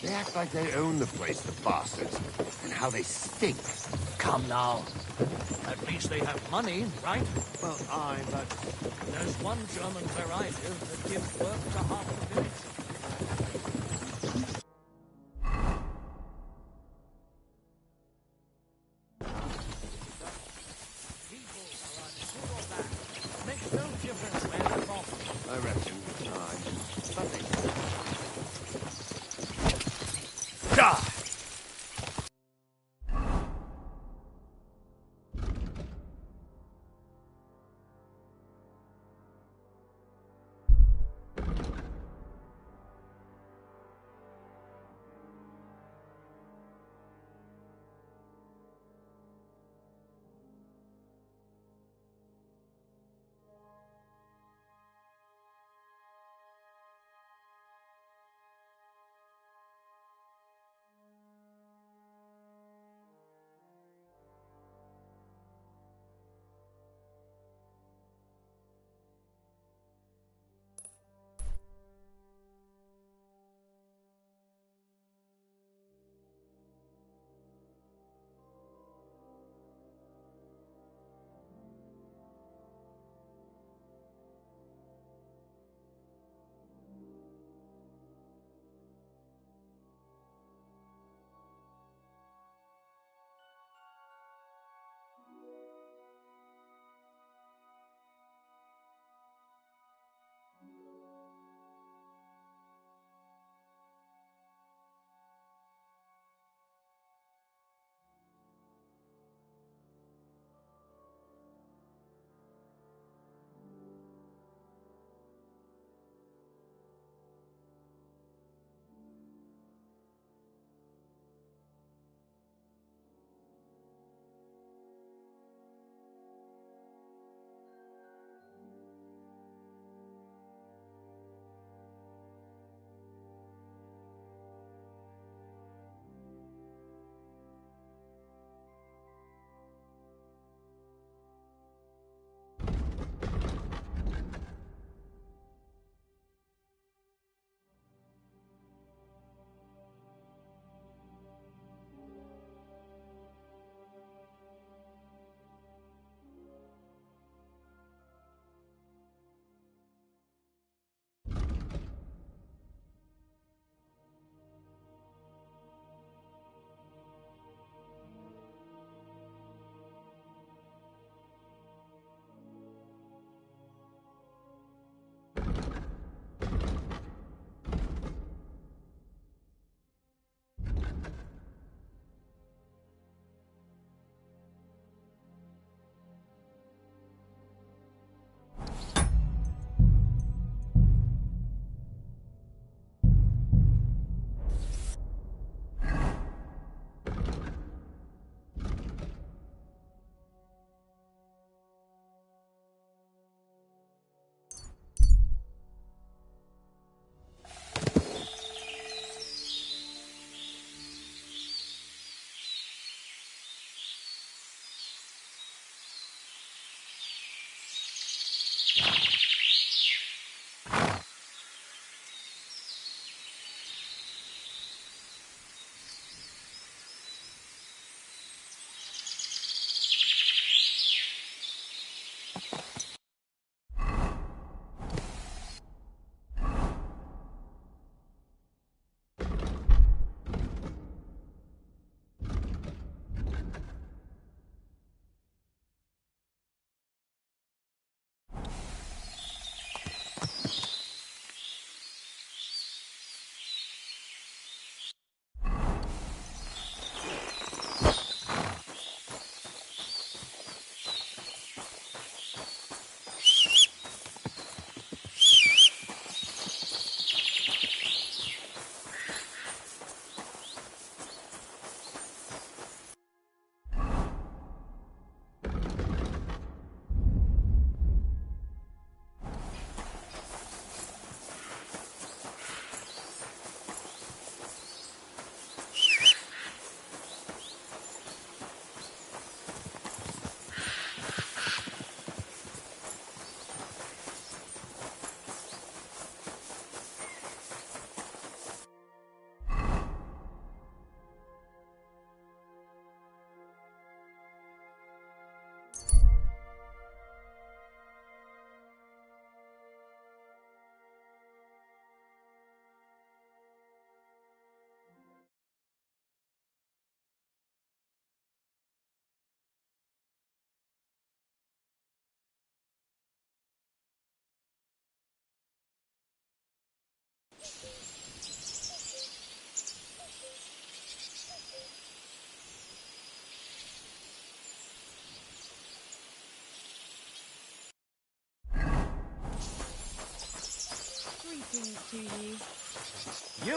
They act like they own the place, the bastards. And how they stink. Come now. At least they have money, right? Well, but... There's one German where I live that gives work to half the village. People are good or bad. Makes no difference where they're from. I reckon. Nothing. Die!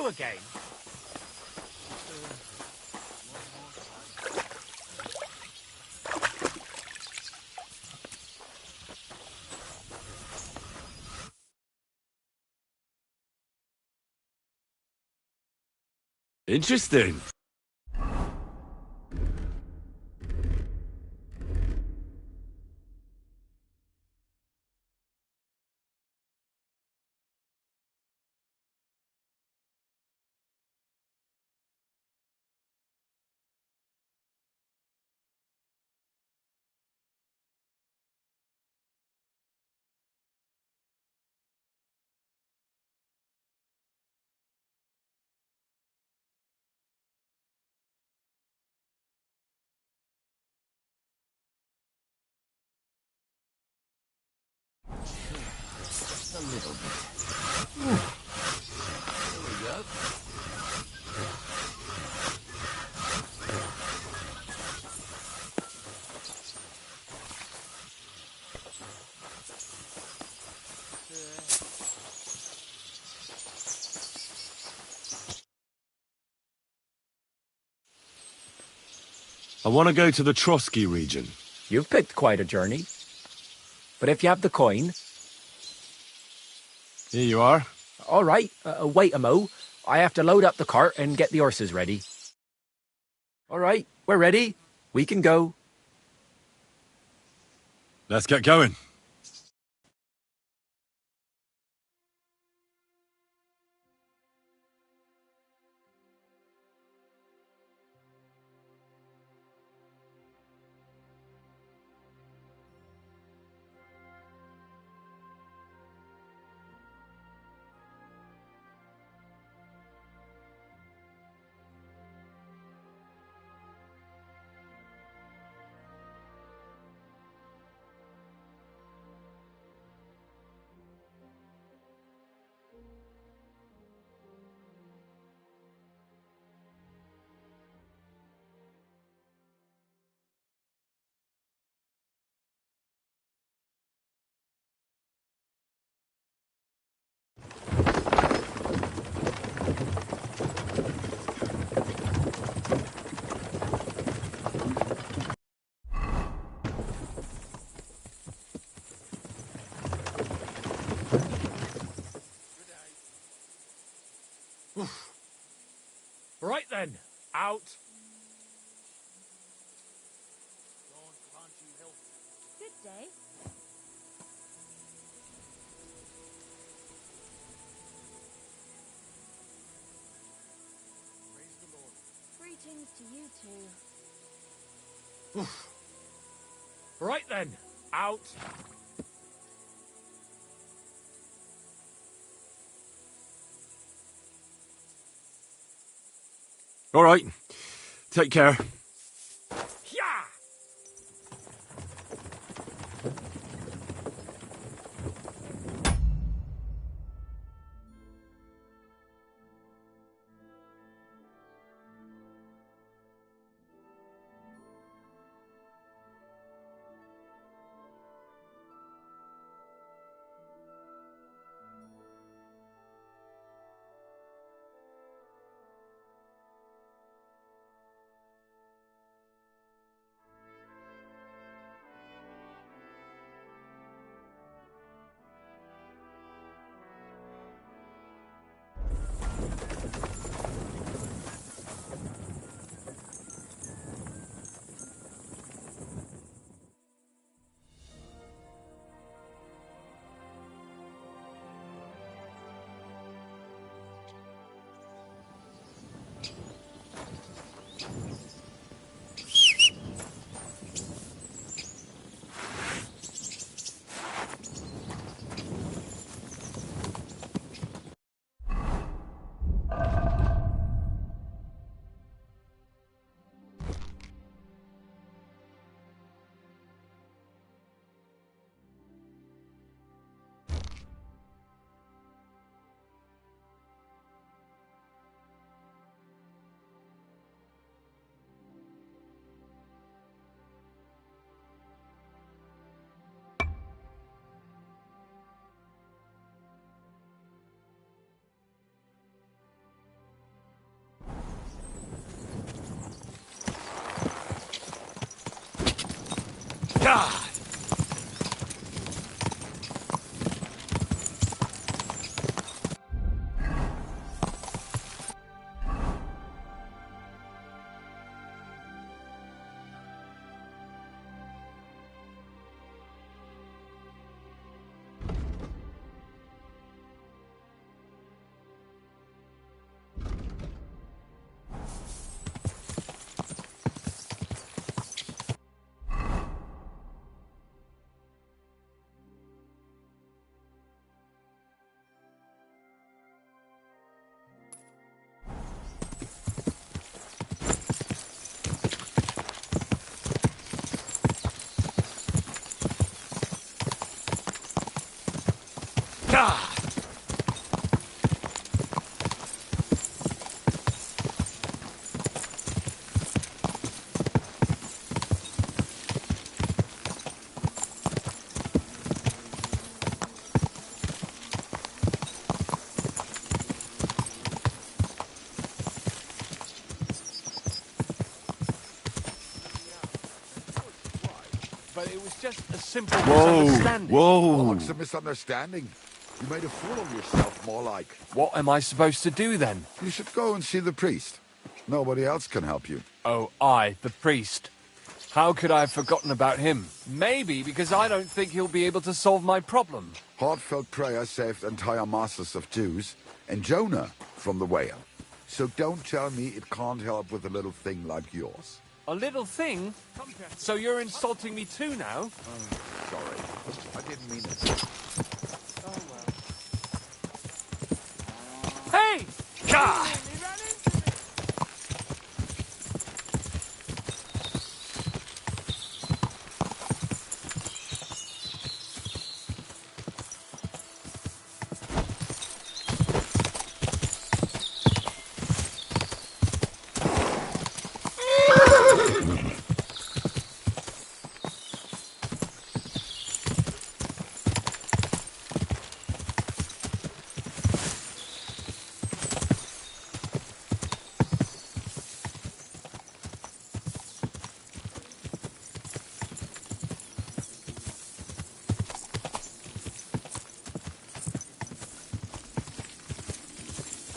again? Interesting. Just a little bit. There we go. I want to go to the Trotsky region. You've picked quite a journey. But if you have the coin... Here you are. All right, wait a mo. I have to load up the cart and get the horses ready. All right, we're ready. We can go. Let's get going. Right then, out. Good day. Greetings to you too. Right then, out. All right. Take care. Yeah. God! God! But it was just a simple misunderstanding. Oh, it's a misunderstanding. You made a fool of yourself, more like. What am I supposed to do then? You should go and see the priest. Nobody else can help you. Oh, I, the priest. How could I have forgotten about him? Maybe because I don't think he'll be able to solve my problem. Heartfelt prayer saved entire masses of Jews, and Jonah from the whale. So don't tell me it can't help with a little thing like yours. A little thing? So you're insulting me too now? Sorry, I didn't mean it. Oh, well. Hey! God!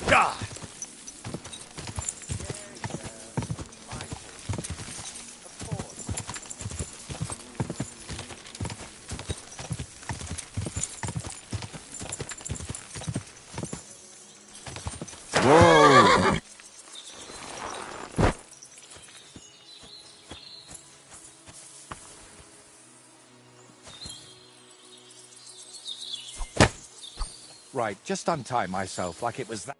God! Whoa! Right, just untie myself like it was that.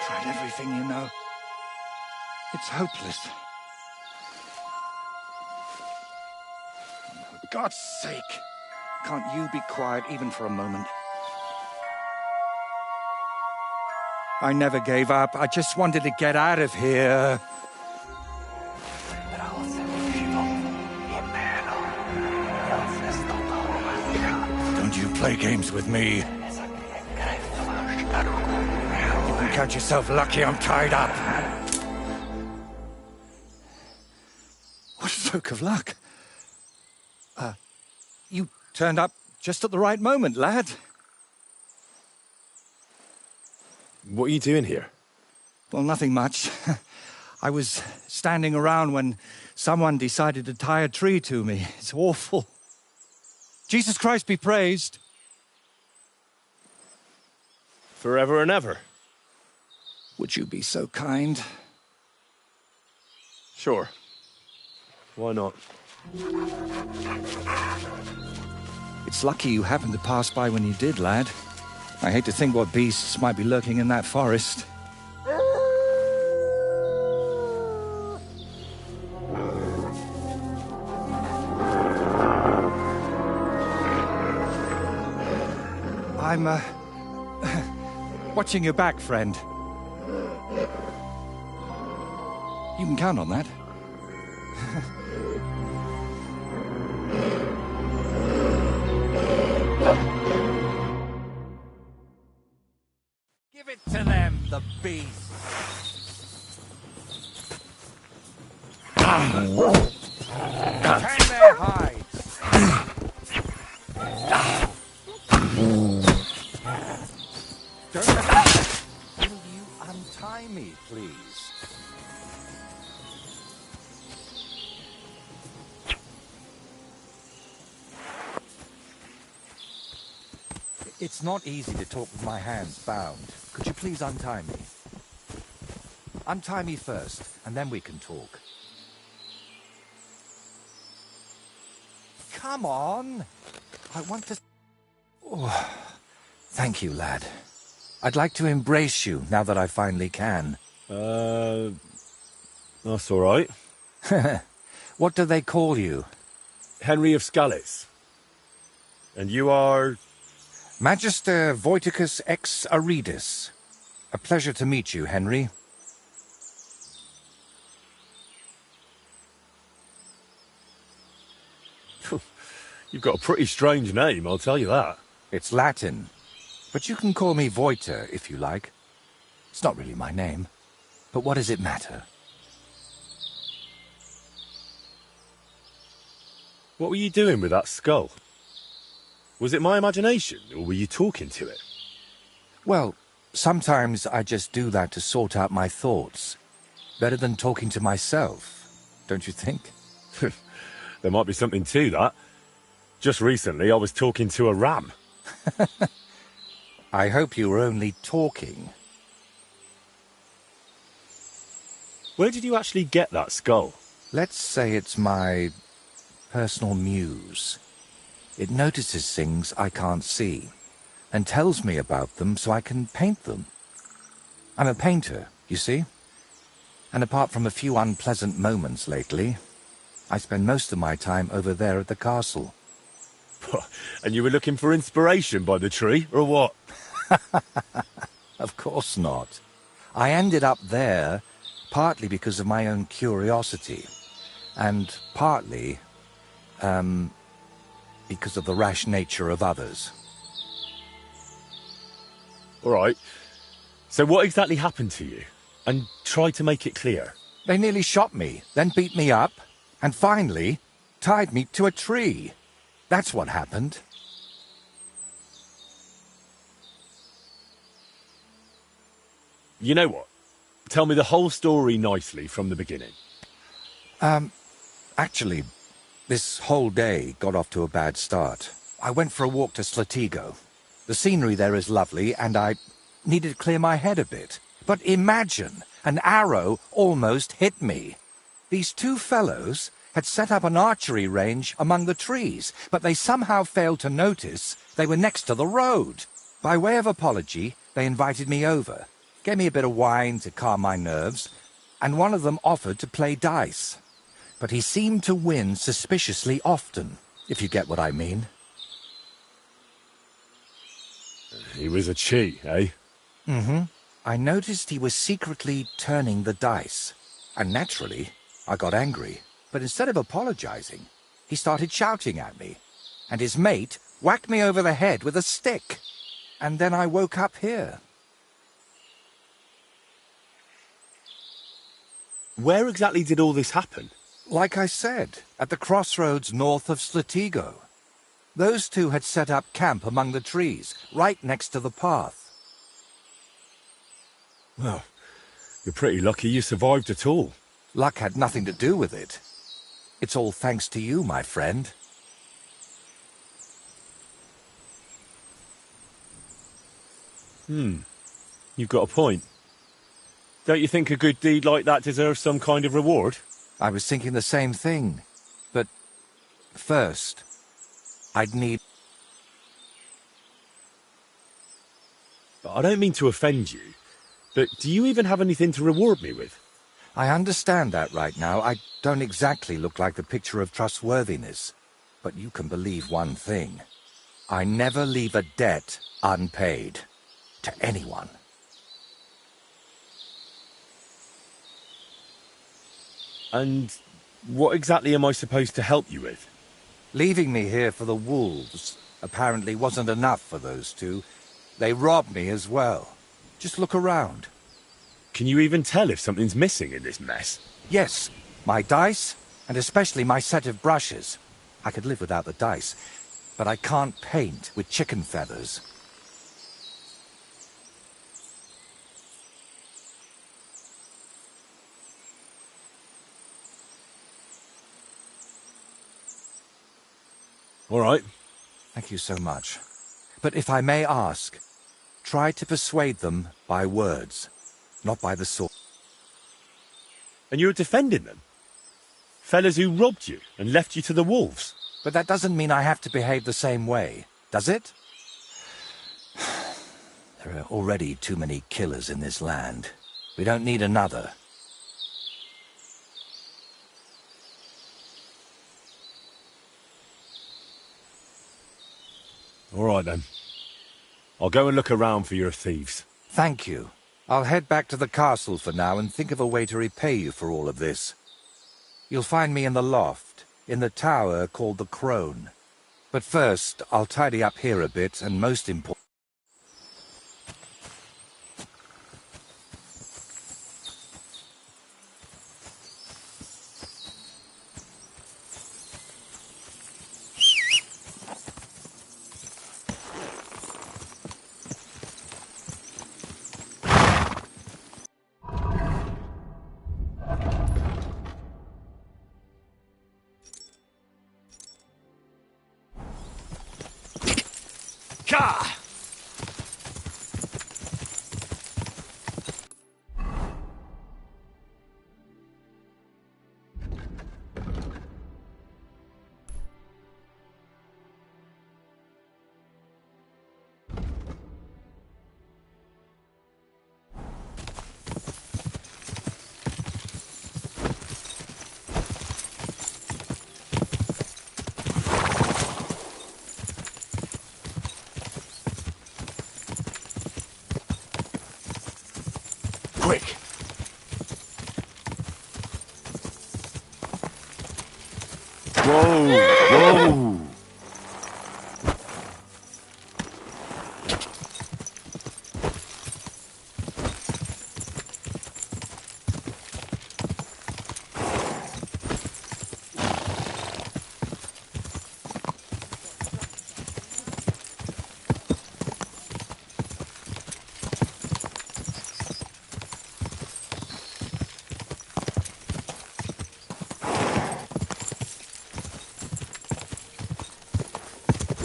Tried everything, you know. It's hopeless. For God's sake, can't you be quiet even for a moment? I never gave up. I just wanted to get out of here. Don't you play games with me. You can count yourself lucky I'm tied up. What a stroke of luck. You turned up just at the right moment, lad. What are you doing here? Well, nothing much. I was standing around when someone decided to tie a tree to me. It's awful. Jesus Christ be praised. Forever and ever? Would you be so kind? Sure. Why not? It's lucky you happened to pass by when you did, lad. I hate to think what beasts might be lurking in that forest. I'm, watching your back, friend. You can count on that. beast! Tan their hides! Will you untie me, please? It's not easy to talk with my hands bound. Could you please untie me? Untie me first, and then we can talk. Come on! I want to... Oh, thank you, lad. I'd like to embrace you now that I finally can. That's all right. What do they call you? Henry of Scallis. And you are... Magister Voiticus ex Aridus. A pleasure to meet you, Henry. You've got a pretty strange name, I'll tell you that. It's Latin, but you can call me Voiter if you like. It's not really my name, but what does it matter? What were you doing with that skull? Was it my imagination, or were you talking to it? Well, sometimes I just do that to sort out my thoughts. Better than talking to myself, don't you think? There might be something to that. Just recently, I was talking to a ram. I hope you were only talking. Where did you actually get that skull? Let's say it's my personal muse. It notices things I can't see, and tells me about them so I can paint them. I'm a painter, you see? And apart from a few unpleasant moments lately, I spend most of my time over there at the castle. And you were looking for inspiration by the tree, or what? Of course not. I ended up there partly because of my own curiosity, and partly, because of the rash nature of others. All right. So what exactly happened to you? And try to make it clear. They nearly shot me, then beat me up, and finally tied me to a tree. That's what happened. You know what? Tell me the whole story nicely from the beginning. Actually, this whole day got off to a bad start. I went for a walk to Slatigo. The scenery there is lovely, and I needed to clear my head a bit. But imagine, an arrow almost hit me. These two fellows had set up an archery range among the trees, but they somehow failed to notice they were next to the road. By way of apology, they invited me over, gave me a bit of wine to calm my nerves, and one of them offered to play dice. But he seemed to win suspiciously often, if you get what I mean. He was a cheat, eh? Mm-hmm. I noticed he was secretly turning the dice, and naturally, I got angry. But instead of apologizing, he started shouting at me, and his mate whacked me over the head with a stick. And then I woke up here. Where exactly did all this happen? Like I said, at the crossroads north of Slatigo. Those two had set up camp among the trees, right next to the path. Well, you're pretty lucky you survived at all. Luck had nothing to do with it. It's all thanks to you, my friend. You've got a point. Don't you think a good deed like that deserves some kind of reward? I was thinking the same thing. But first, I'd need... I don't mean to offend you, but do you even have anything to reward me with? I understand that right now. I don't exactly look like the picture of trustworthiness. But you can believe one thing. I never leave a debt unpaid. To anyone. And what exactly am I supposed to help you with? Leaving me here for the wolves apparently wasn't enough for those two. They robbed me as well. Just look around. Can you even tell if something's missing in this mess? Yes, my dice, and especially my set of brushes. I could live without the dice, but I can't paint with chicken feathers. All right. Thank you so much. But if I may ask, try to persuade them by words, not by the sword. And you're defending them? Fellas who robbed you and left you to the wolves? But that doesn't mean I have to behave the same way, does it? There are already too many killers in this land. We don't need another. All right, then. I'll go and look around for your thieves. Thank you. I'll head back to the castle for now and think of a way to repay you for all of this. You'll find me in the loft, in the tower called the Crone. But first, I'll tidy up here a bit, and most important... Ka! Quick! Whoa! Whoa!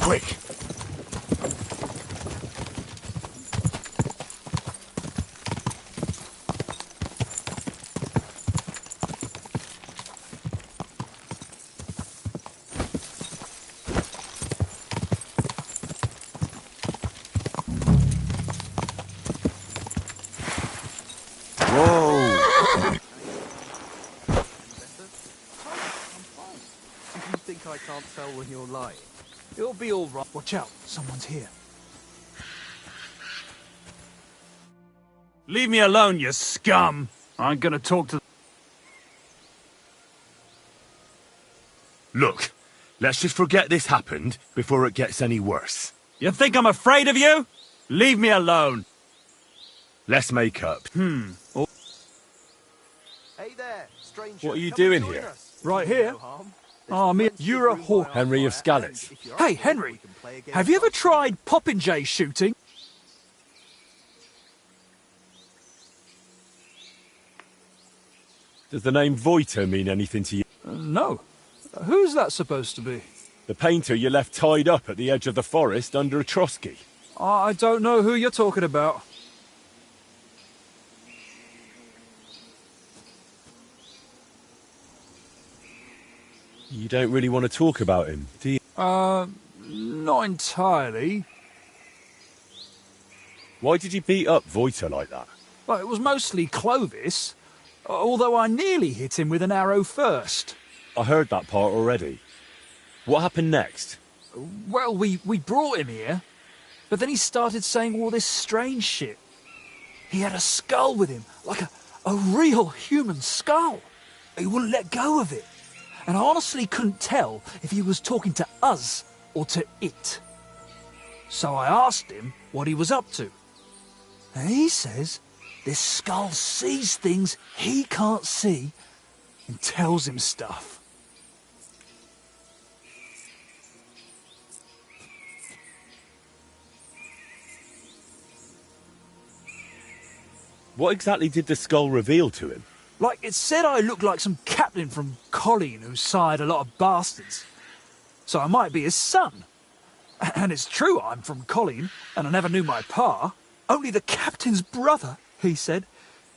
Quick! You think I can't tell when you're lying? It'll be all right. Watch out, someone's here. Leave me alone, you scum! I'm gonna talk to... Look, let's just forget this happened before it gets any worse. You think I'm afraid of you? Leave me alone! Let's make up. Hey there, stranger. What are you Come and doing join here? us. Right here? No harm. Oh, me, you're a hawk. Henry of Skalitz. Hey, Henry, have you ever tried popinjay shooting? Does the name Voiter mean anything to you? No. Who's that supposed to be? The painter you left tied up at the edge of the forest under a Trotsky. I don't know who you're talking about. You don't really want to talk about him, do you? Not entirely. Why did you beat up Voiter like that? Well, it was mostly Clovis, although I nearly hit him with an arrow first. I heard that part already. What happened next? Well, we brought him here, but then he started saying all this strange shit. He had a skull with him, like a real human skull. He wouldn't let go of it. And I honestly couldn't tell if he was talking to us or to it. So I asked him what he was up to. And he says this skull sees things he can't see and tells him stuff. What exactly did the skull reveal to him? Like, it said I looked like some captain from Colleen who sired a lot of bastards. So I might be his son. And it's true I'm from Colleen, and I never knew my pa. Only the captain's brother, he said,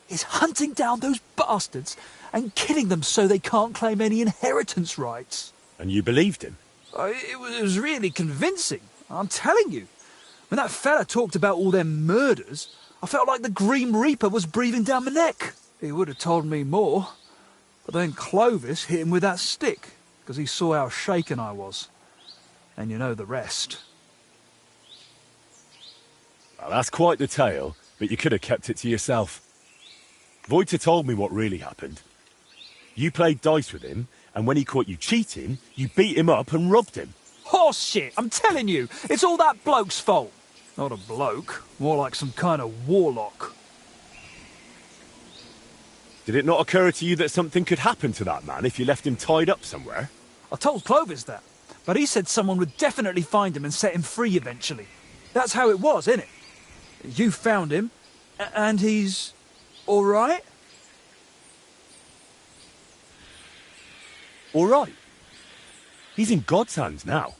is hunting down those bastards and killing them so they can't claim any inheritance rights. And you believed him? It was really convincing, I'm telling you. When that fella talked about all them murders, I felt like the Grim Reaper was breathing down my neck. He would have told me more. But then Clovis hit him with that stick, because he saw how shaken I was. And you know the rest. Well, that's quite the tale, but you could have kept it to yourself. Voita told me what really happened. You played dice with him, and when he caught you cheating, you beat him up and robbed him. Horse shit, I'm telling you, it's all that bloke's fault. Not a bloke, more like some kind of warlock. Did it not occur to you that something could happen to that man if you left him tied up somewhere? I told Clovis that, but he said someone would definitely find him and set him free eventually. That's how it was, innit? You found him, and he's all right? All right. He's in God's hands now.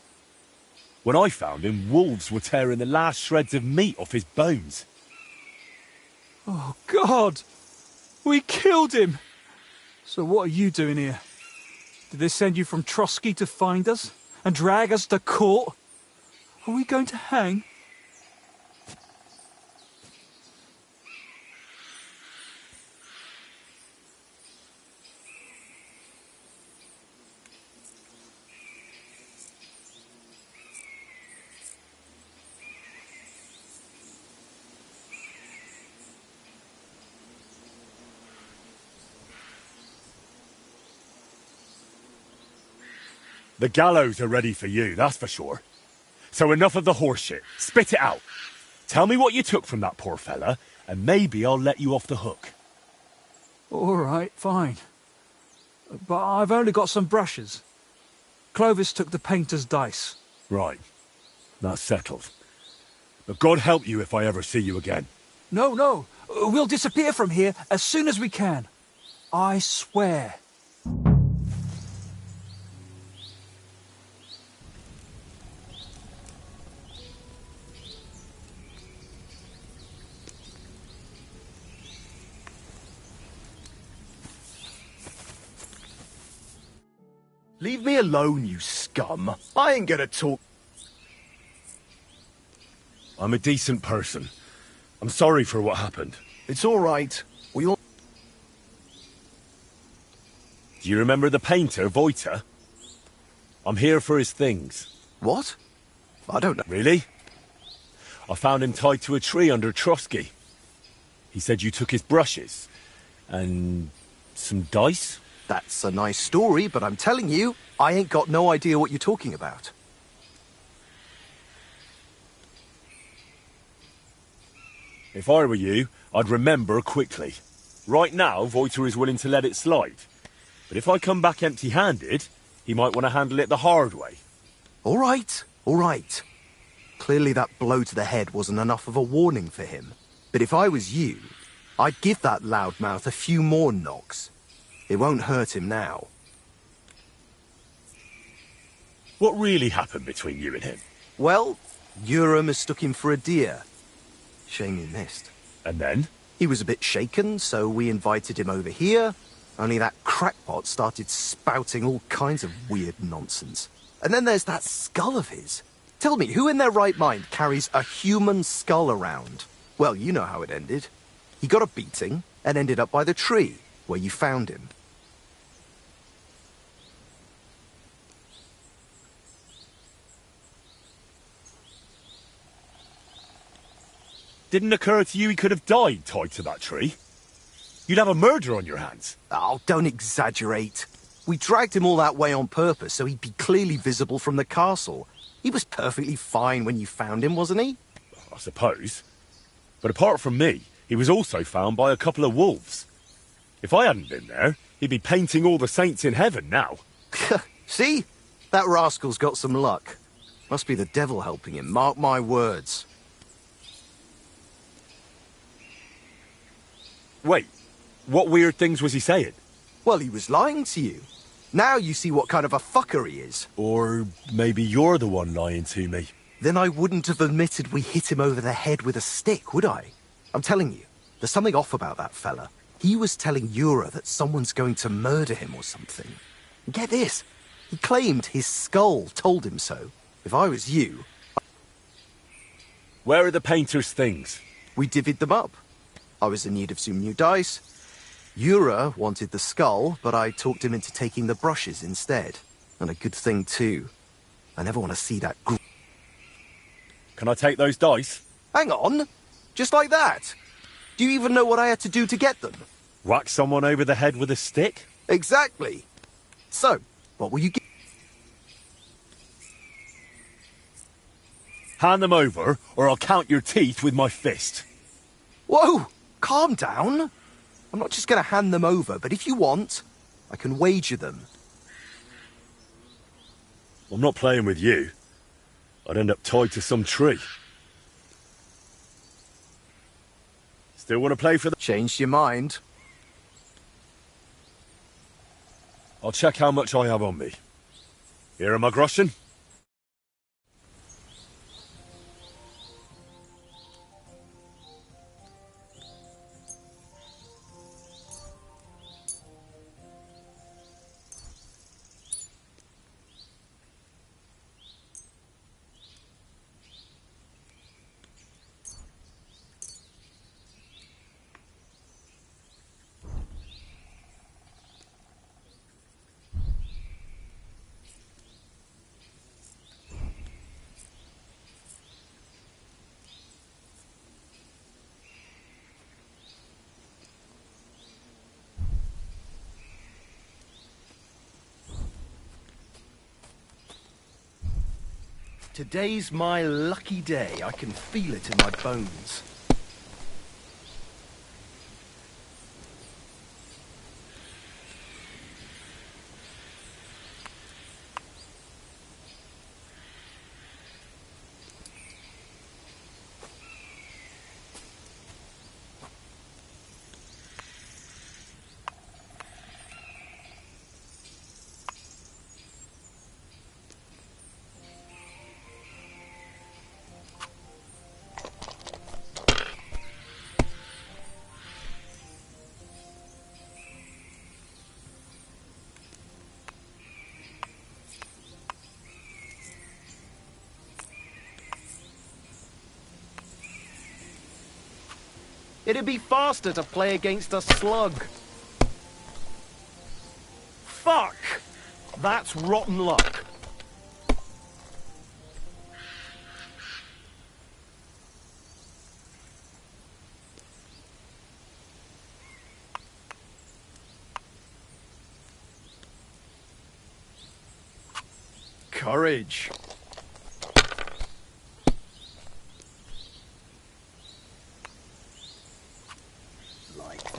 When I found him, wolves were tearing the last shreds of meat off his bones. Oh, God! We killed him! So what are you doing here? Did they send you from Trotsky to find us? And drag us to court? Are we going to hang? The gallows are ready for you, that's for sure. So enough of the horse shit. Spit it out. Tell me what you took from that poor fella, and maybe I'll let you off the hook. All right, fine. But I've only got some brushes. Clovis took the painter's dice. Right. That's settled. But God help you if I ever see you again. No. We'll disappear from here as soon as we can. I swear. Leave me alone, you scum. I ain't gonna talk. I'm a decent person. I'm sorry for what happened. It's all right. We all... Do you remember the painter, Voita? I'm here for his things. What? I don't know. Really? I found him tied to a tree under Trotsky. He said you took his brushes. And some dice? That's a nice story, but I'm telling you, I ain't got no idea what you're talking about. If I were you, I'd remember quickly. Right now, Voita is willing to let it slide. But if I come back empty-handed, he might want to handle it the hard way. All right. Clearly that blow to the head wasn't enough of a warning for him. But if I was you, I'd give that loudmouth a few more knocks. It won't hurt him now. What really happened between you and him? Well, Urim mistook him for a deer. Shame he missed. And then? He was a bit shaken, so we invited him over here, only that crackpot started spouting all kinds of weird nonsense. And then there's that skull of his. Tell me, who in their right mind carries a human skull around? Well, you know how it ended. He got a beating and ended up by the tree, where you found him. Didn't occur to you he could have died tied to that tree? You'd have a murder on your hands. Oh, don't exaggerate. We dragged him all that way on purpose so he'd be clearly visible from the castle. He was perfectly fine when you found him, wasn't he? I suppose. But apart from me, He was also found by a couple of wolves. If I hadn't been there, he'd be painting all the saints in heaven now. See? That rascal's got some luck. Must be the devil helping him, mark my words. Wait, what weird things was he saying? Well, he was lying to you. Now you see what kind of a fucker he is. Or maybe you're the one lying to me. Then I wouldn't have admitted we hit him over the head with a stick, would I? I'm telling you, there's something off about that fella. He was telling Yura that someone's going to murder him or something. Get this, he claimed his skull told him so. If I was you... Where are the painter's things? We divvied them up. I was in need of some new dice. Yura wanted the skull, but I talked him into taking the brushes instead. And a good thing, too. I never want to see that Can I take those dice? Hang on! Just like that? Do you even know what I had to do to get them? Whack someone over the head with a stick? Exactly. So, what will you get? Hand them over, or I'll count your teeth with my fist. Whoa! Calm down. I'm not just going to hand them over, but if you want, I can wager them. I'm not playing with you. I'd end up tied to some tree. Still want to play for the... Changed your mind? I'll check how much I have on me. Here am I, groschen? Today's my lucky day. I can feel it in my bones. It'd be faster to play against a slug. Fuck! That's rotten luck. Courage.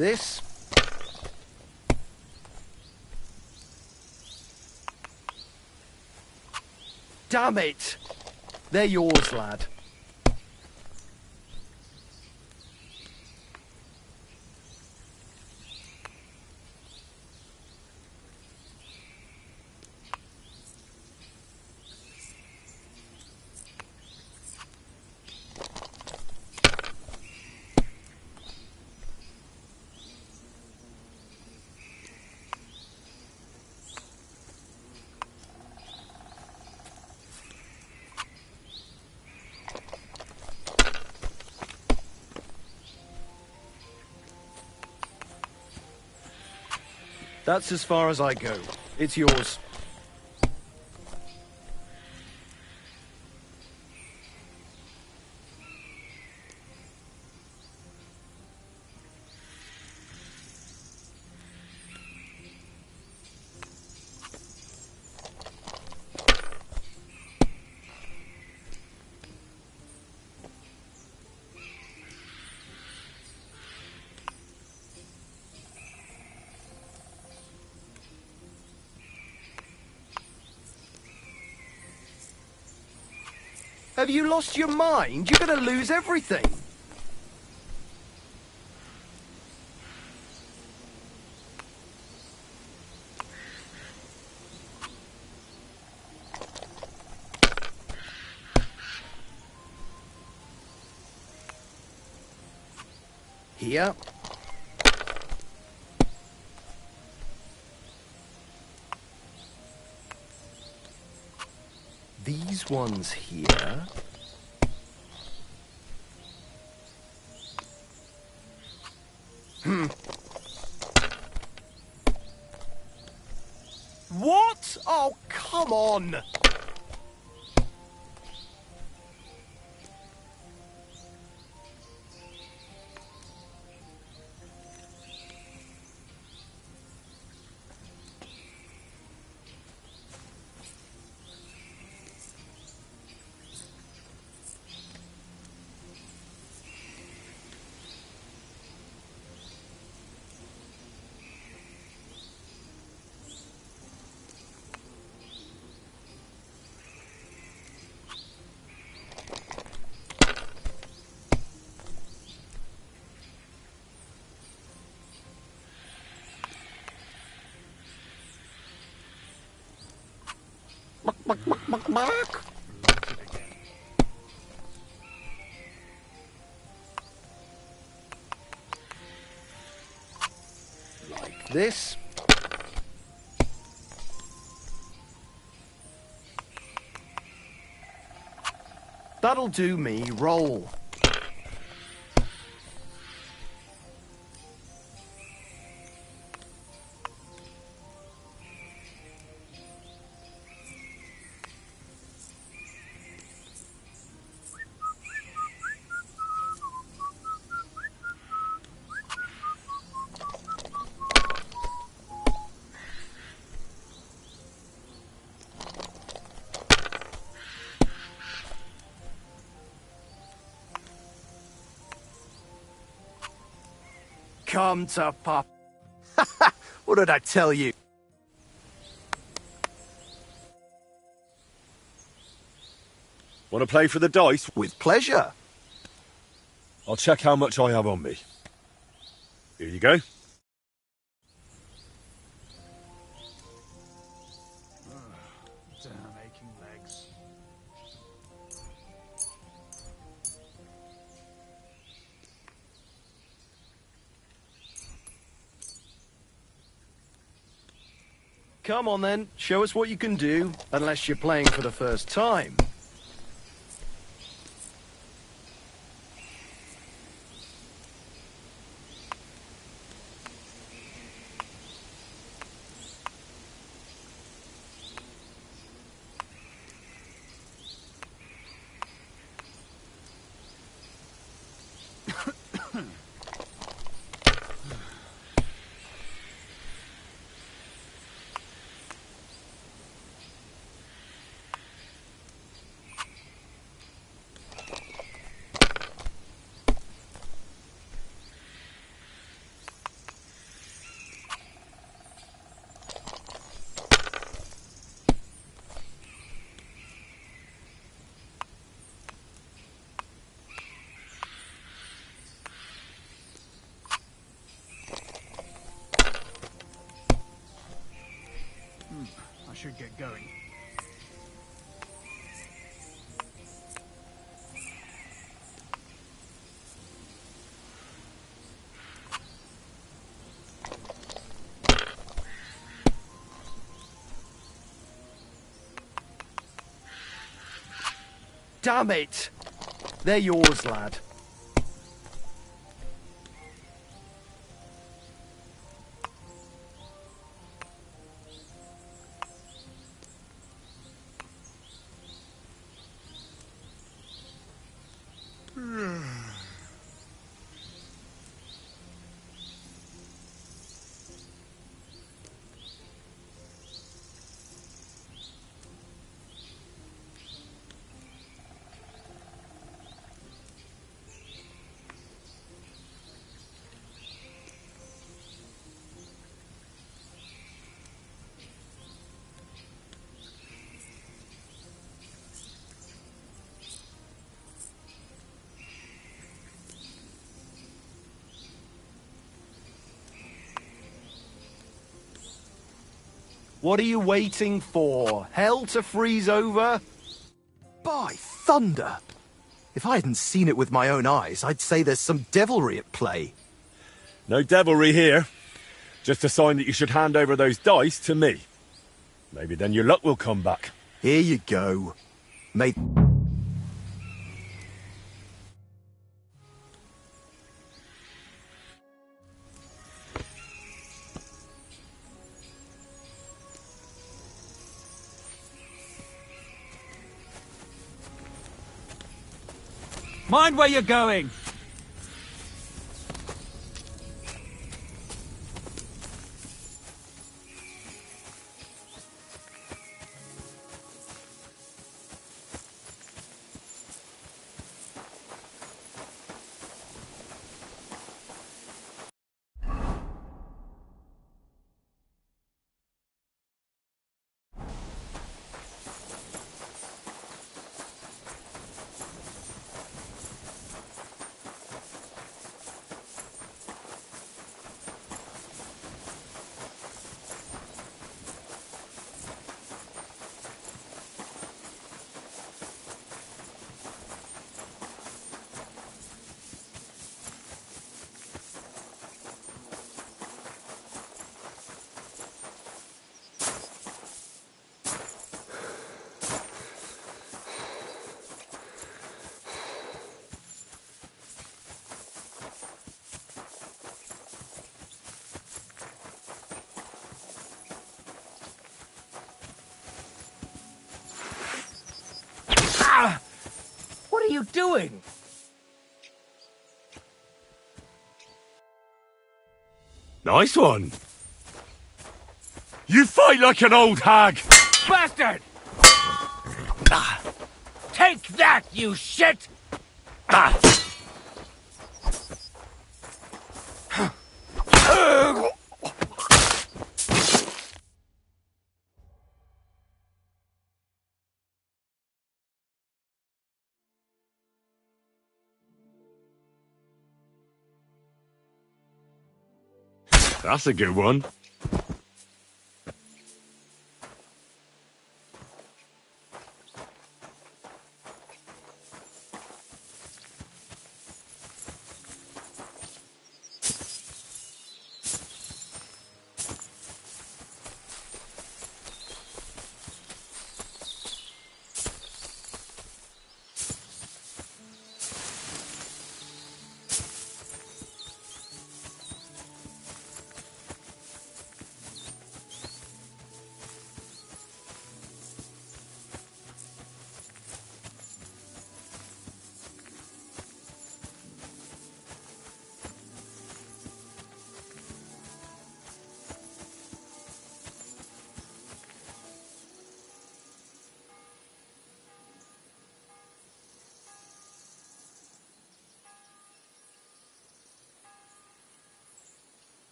This. Damn it! They're yours, lad. That's as far as I go. It's yours. Have you lost your mind? You're going to lose everything. Here. These ones here. What? Oh, come on! Mark. Like this. That'll do me. Roll. Come to pop. What did I tell you? Want to play for the dice? With pleasure. I'll check how much I have on me. Here you go. Damn aching legs. Come on then, show us what you can do, unless you're playing for the first time. I should get going. Damn it! They're yours, lad. What are you waiting for? Hell to freeze over? By thunder! If I hadn't seen it with my own eyes, I'd say there's some devilry at play. No devilry here. Just a sign that you should hand over those dice to me. Maybe then your luck will come back. Here you go. May... Mind where you're going! What are you doing? Nice one. You fight like an old hag. Bastard! Take that, you shit! That's a good one.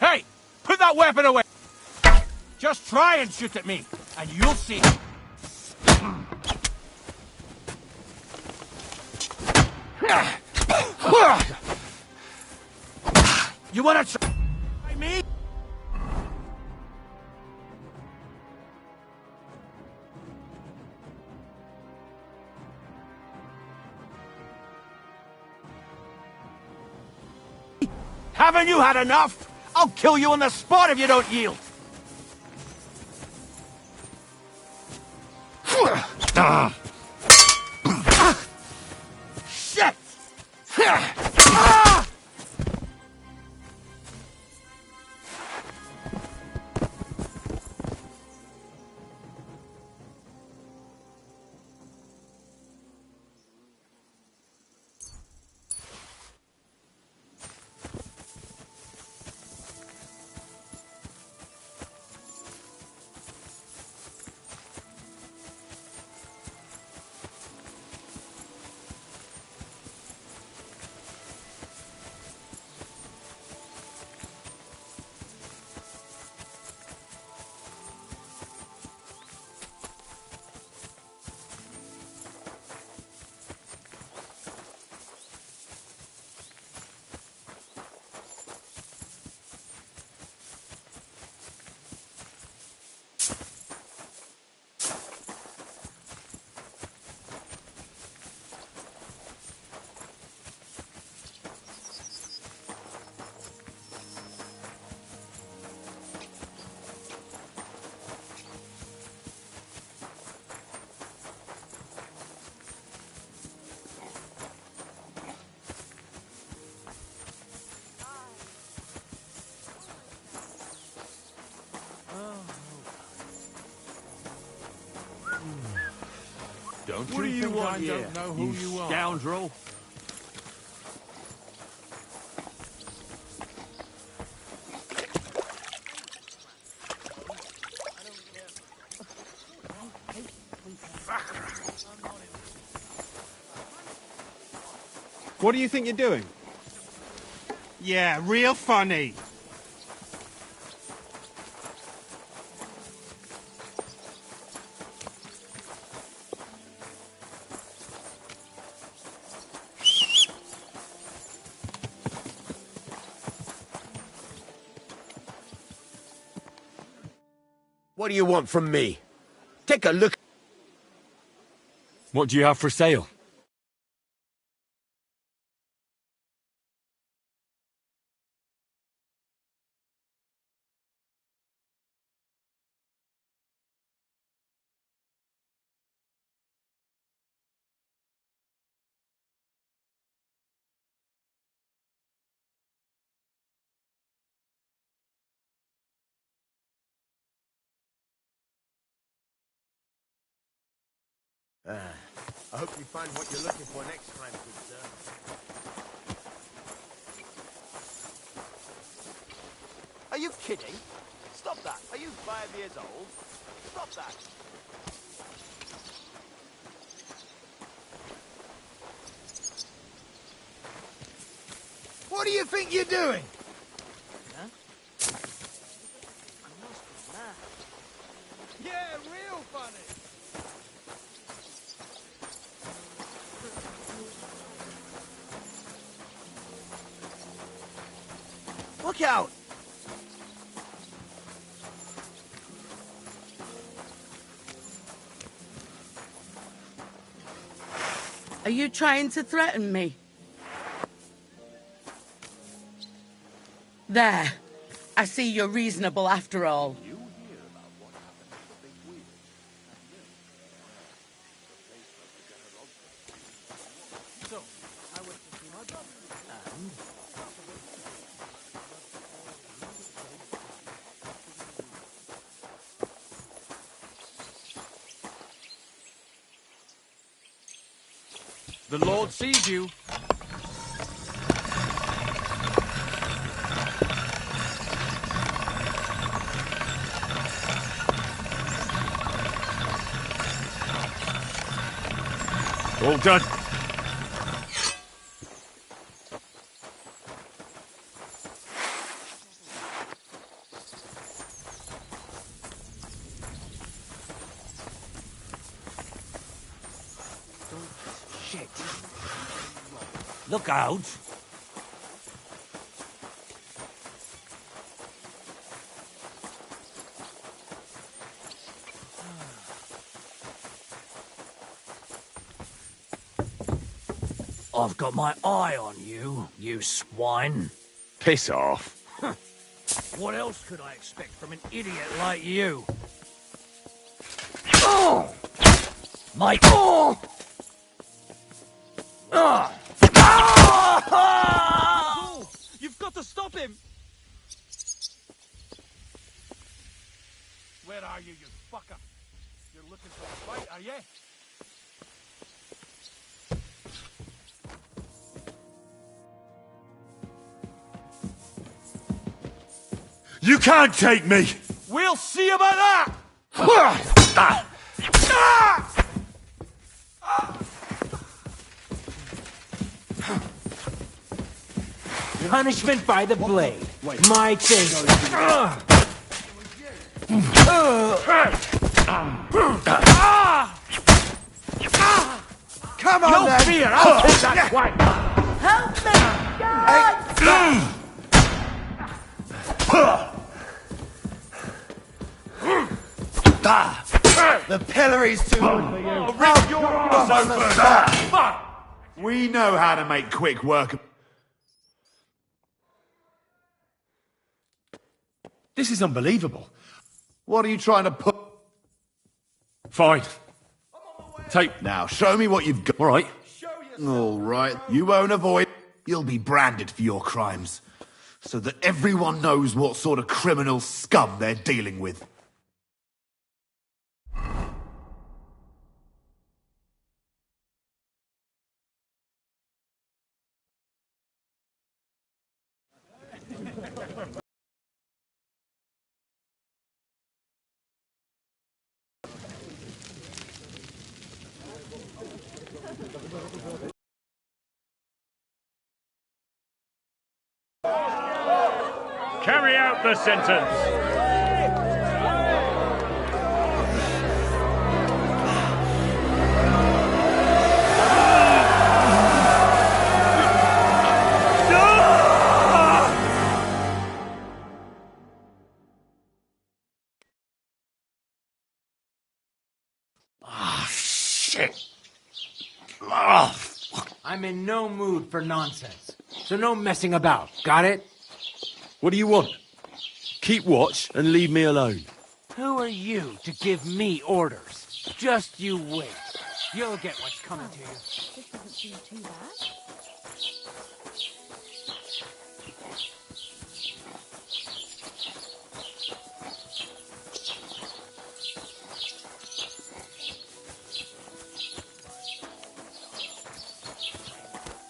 Hey! Put that weapon away! Just try and shoot at me, and you'll see. You wanna try me? Haven't you had enough? I'll kill you on the spot if you don't yield. Shit! Don't What do you think want I here, don't know who you are? scoundrel? What do you think you're doing? Yeah, real funny. What do you want from me? Take a look. What do you have for sale? I hope you find what you're looking for next time, good sir. Are you kidding? Stop that. Are you 5 years old? Stop that. What do you think you're doing? Yeah, real funny. Look out! Are you trying to threaten me? There. I see you're reasonable after all. The Lord sees you. All done. Shit. Look out. I've got my eye on you, you swine. Piss off. What else could I expect from an idiot like you? Mike! Oh! You've got to stop him! Where are you, you fucker? You're looking for a fight, are you? You can't take me! We'll see about that! Punishment by the blade. My thing. Come on, No then! fear, I'll take that twice. Help me! God! The pillory's too good for you. We know how to make quick work of... This is unbelievable. What are you trying to put? Fine. Take... Now, show me what you've got. All right. All right, you won't avoid. You'll be branded for your crimes, so that everyone knows what sort of criminal scum they're dealing with. Carry out the sentence. I'm in no mood for nonsense. So no messing about. Got it? What do you want? Keep watch and leave me alone. Who are you to give me orders? Just you wait. You'll get what's coming to you. This doesn't seem too bad.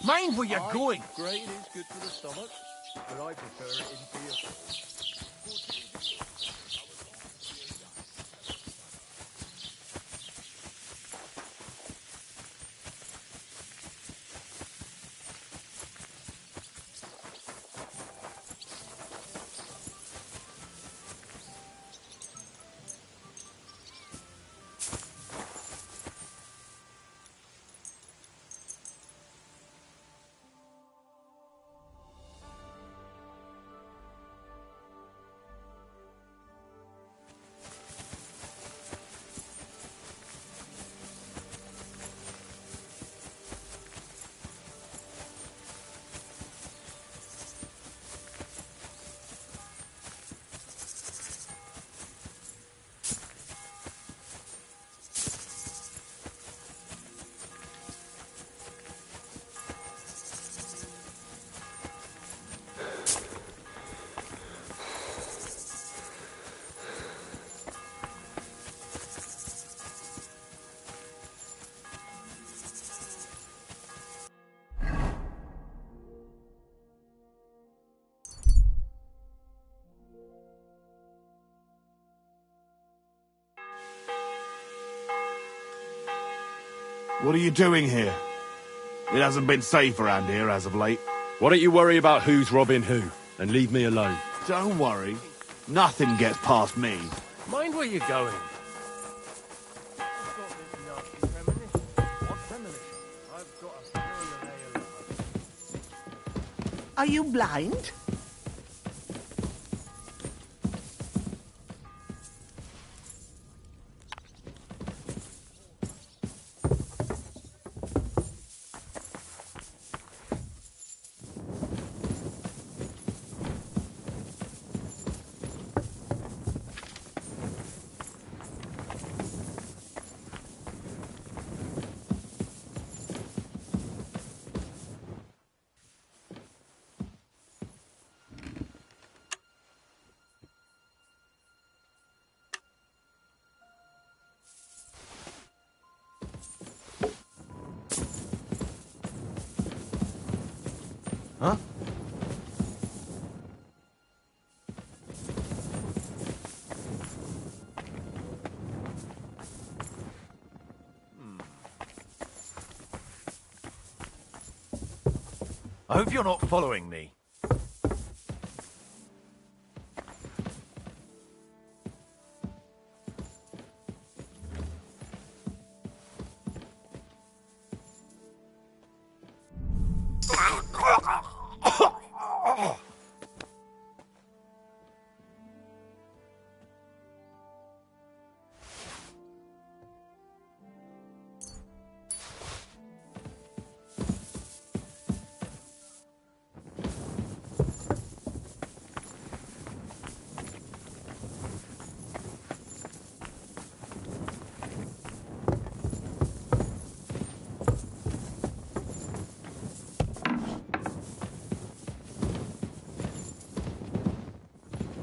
Mind where you're going! Grain is good for the stomach, but I prefer it in beer. What are you doing here? It hasn't been safe around here as of late. Why don't you worry about who's robbing who, and leave me alone? Don't worry. Nothing gets past me. Mind where you're going. Are you blind? Huh? I hope you're not following me.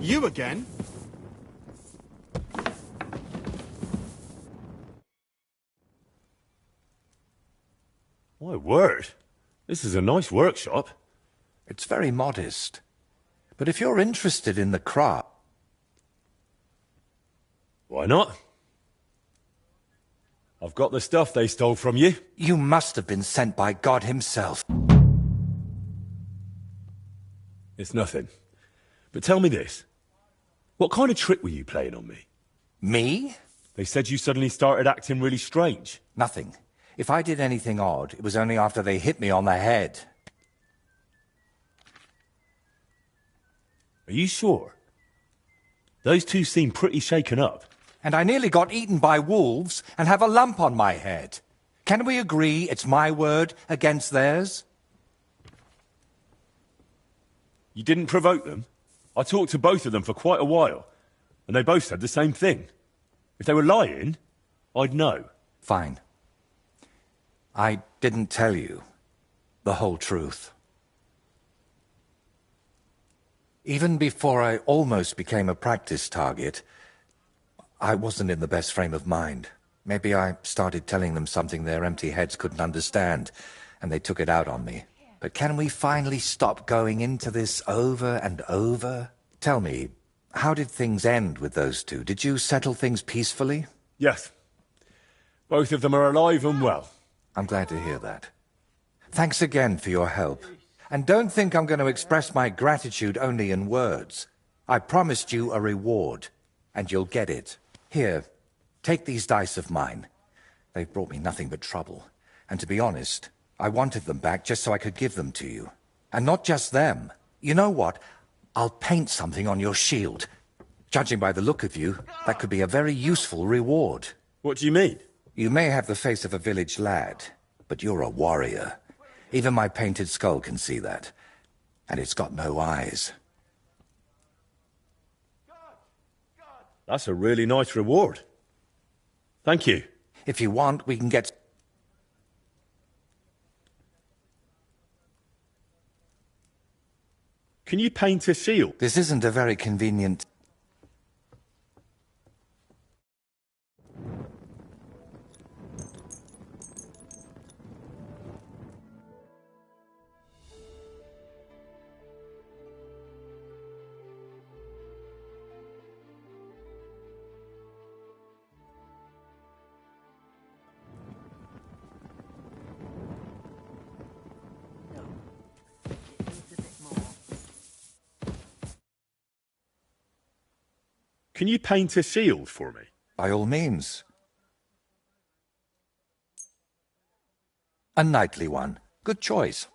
You again? My word. This is a nice workshop. It's very modest. But if you're interested in the craft... Why not? I've got the stuff they stole from you. You must have been sent by God himself. It's nothing. But tell me this. What kind of trick were you playing on me? Me? They said you suddenly started acting really strange. Nothing. If I did anything odd, it was only after they hit me on the head. Are you sure? Those two seem pretty shaken up. And I nearly got eaten by wolves and have a lump on my head. Can we agree it's my word against theirs? You didn't provoke them? I talked to both of them for quite a while, and they both said the same thing. If they were lying, I'd know. Fine. I didn't tell you the whole truth. Even before I almost became a practice target, I wasn't in the best frame of mind. Maybe I started telling them something their empty heads couldn't understand, and they took it out on me. But can we finally stop going into this over and over? Tell me, how did things end with those two? Did you settle things peacefully? Yes. Both of them are alive and well. I'm glad to hear that. Thanks again for your help. And don't think I'm going to express my gratitude only in words. I promised you a reward, and you'll get it. Here, take these dice of mine. They've brought me nothing but trouble. And to be honest, I wanted them back just so I could give them to you. And not just them. You know what? I'll paint something on your shield. Judging by the look of you, that could be a very useful reward. What do you mean? You may have the face of a village lad, but you're a warrior. Even my painted skull can see that. And it's got no eyes. That's a really nice reward. Thank you. If you want, we can get... Can you paint a shield? This isn't a very convenient... Can you paint a shield for me? By all means. A knightly one. Good choice.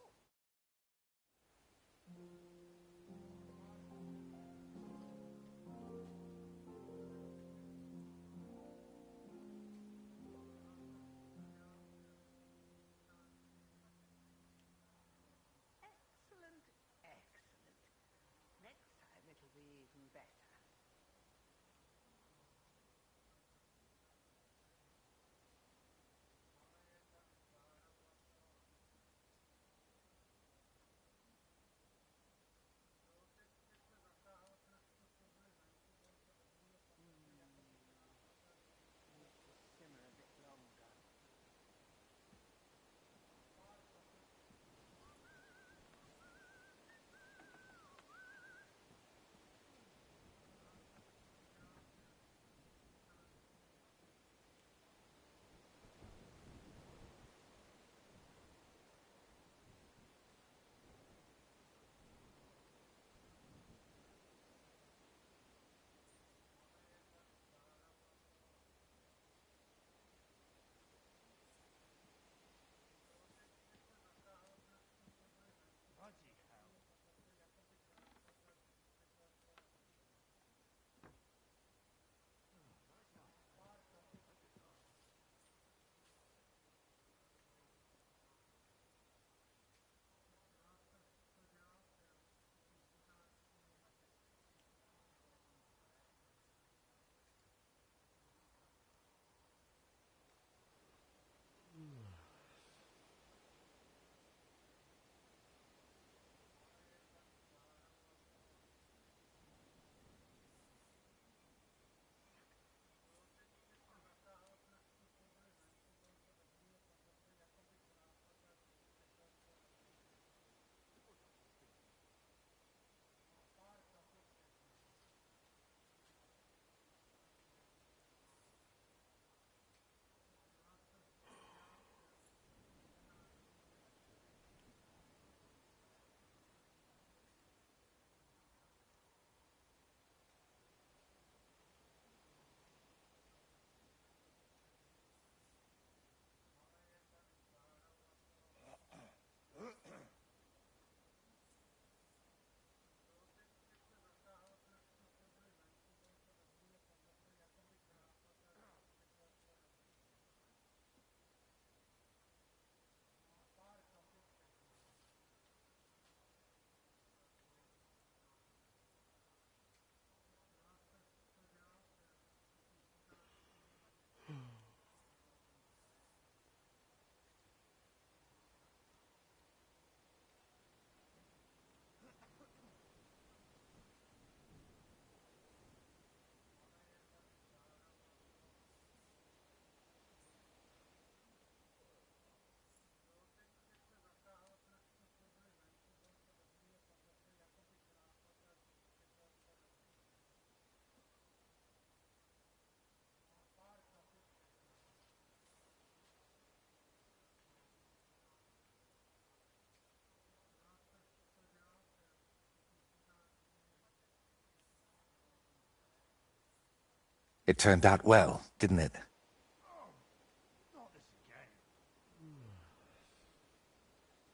It turned out well, didn't it?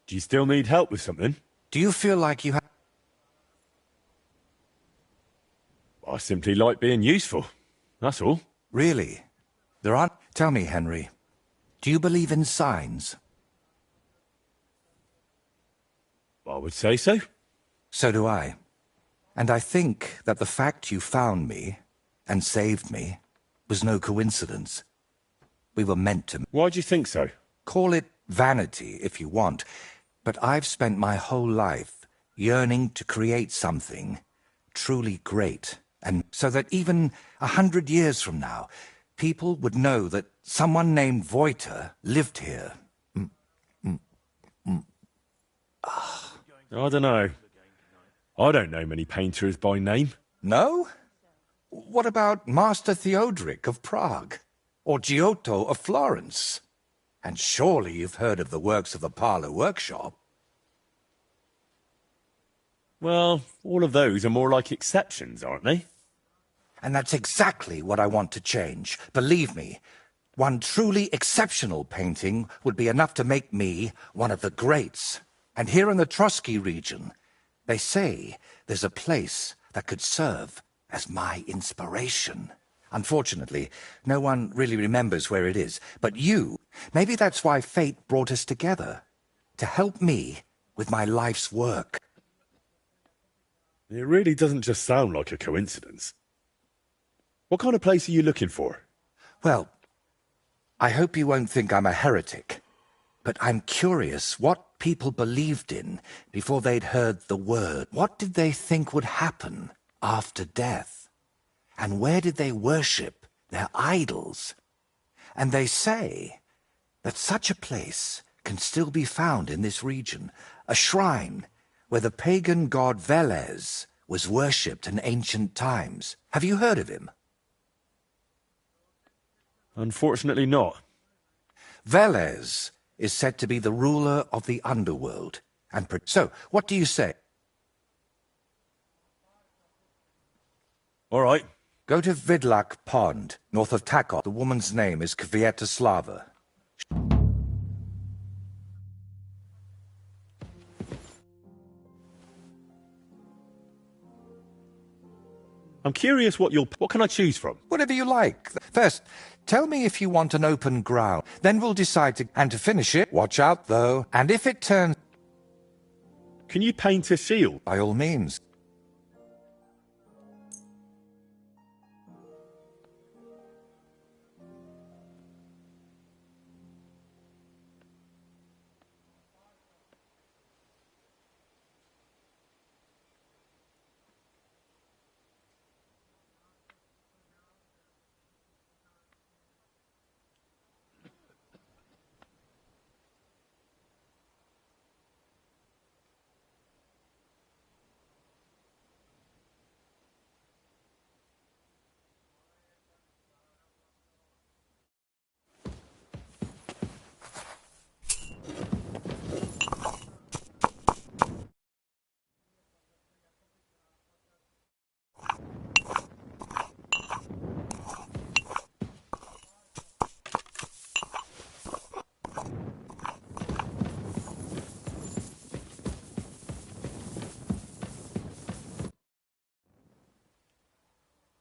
Do you still need help with something? Do you feel like you have... I simply like being useful. That's all. Really? There aren't... Tell me, Henry, do you believe in signs? I would say so. So do I. And I think that the fact you found me and saved me was no coincidence. We were meant to... Why do you think so? Call it vanity if you want, but I've spent my whole life yearning to create something truly great, and so that even 100 years from now, people would know that someone named Voiter lived here. I don't know. I don't know many painters by name. No? What about Master Theodoric of Prague? Or Giotto of Florence? And surely you've heard of the works of the Parlour Workshop. Well, all of those are more like exceptions, aren't they? And that's exactly what I want to change. Believe me, one truly exceptional painting would be enough to make me one of the greats. And here in the Trotsky region, they say there's a place that could serve as my inspiration. Unfortunately, no one really remembers where it is. But you, maybe that's why fate brought us together. To help me with my life's work. It really doesn't just sound like a coincidence. What kind of place are you looking for? Well, I hope you won't think I'm a heretic. But I'm curious what people believed in before they'd heard the word. What did they think would happen after death? And where did they worship their idols? And they say that such a place can still be found in this region, a shrine where the pagan god Velez was worshipped in ancient times. Have you heard of him? Unfortunately not. Velez is said to be the ruler of the underworld. So, what do you say? All right. Go to Vidlak Pond, north of Takot. The woman's name is Kvietoslava. I'm curious what can I choose from? Whatever you like. First, tell me if you want an open ground. Then we'll decide to finish it. Watch out, though. And if it turns... Can you paint a shield? By all means.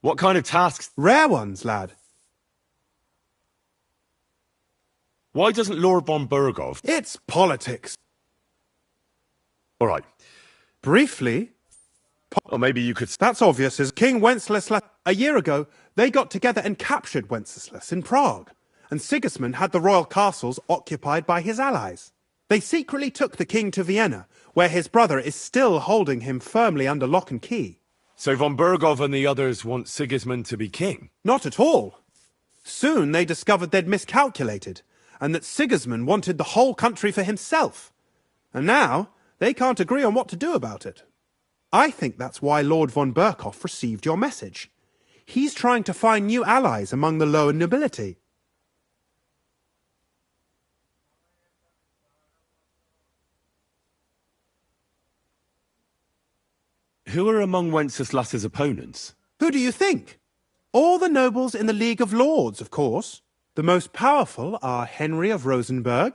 What kind of tasks? Rare ones, lad. Why doesn't Lord von Burgov? It's politics. All right. Briefly... Or maybe you could... That's obvious, as King Wenceslas... A year ago, they got together and captured Wenceslas in Prague, and Sigismund had the royal castles occupied by his allies. They secretly took the king to Vienna, where his brother is still holding him firmly under lock and key. So von Burgov and the others want Sigismund to be king? Not at all. Soon they discovered they'd miscalculated, and that Sigismund wanted the whole country for himself. And now, they can't agree on what to do about it. I think that's why Lord von Burkhoff received your message. He's trying to find new allies among the lower nobility. Who are among Wenceslas's opponents? Who do you think? All the nobles in the League of Lords, of course. The most powerful are Henry of Rosenberg,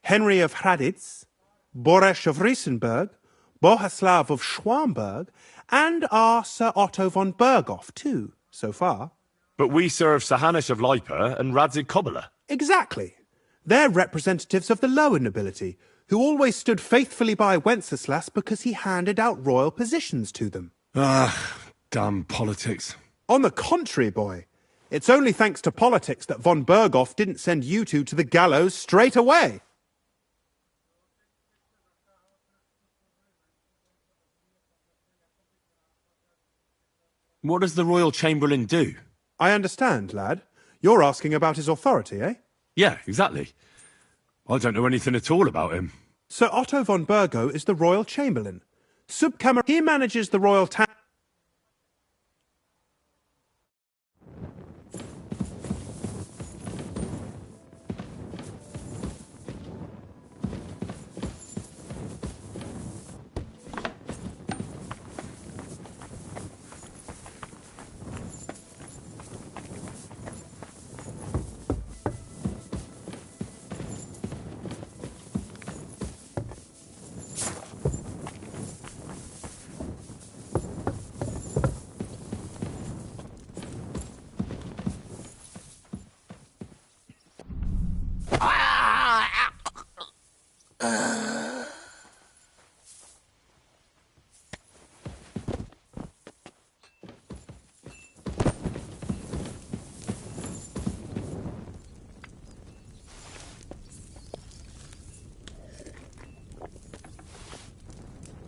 Henry of Hraditz, Boresh of Riesenberg, Bohuslav of Schwamberg, and our Sir Otto von Berghoff, too, so far. But we serve Sir Hanush of Lipa and Radzig Kobyla. Exactly. They're representatives of the lower nobility, who always stood faithfully by Wenceslas because he handed out royal positions to them. Ah, damn politics. On the contrary, boy. It's only thanks to politics that von Berghoff didn't send you two to the gallows straight away. What does the Royal Chamberlain do? I understand, lad. You're asking about his authority, eh? Yeah, exactly. I don't know anything at all about him. Sir Otto von Bergo is the Royal Chamberlain. He manages the royal town.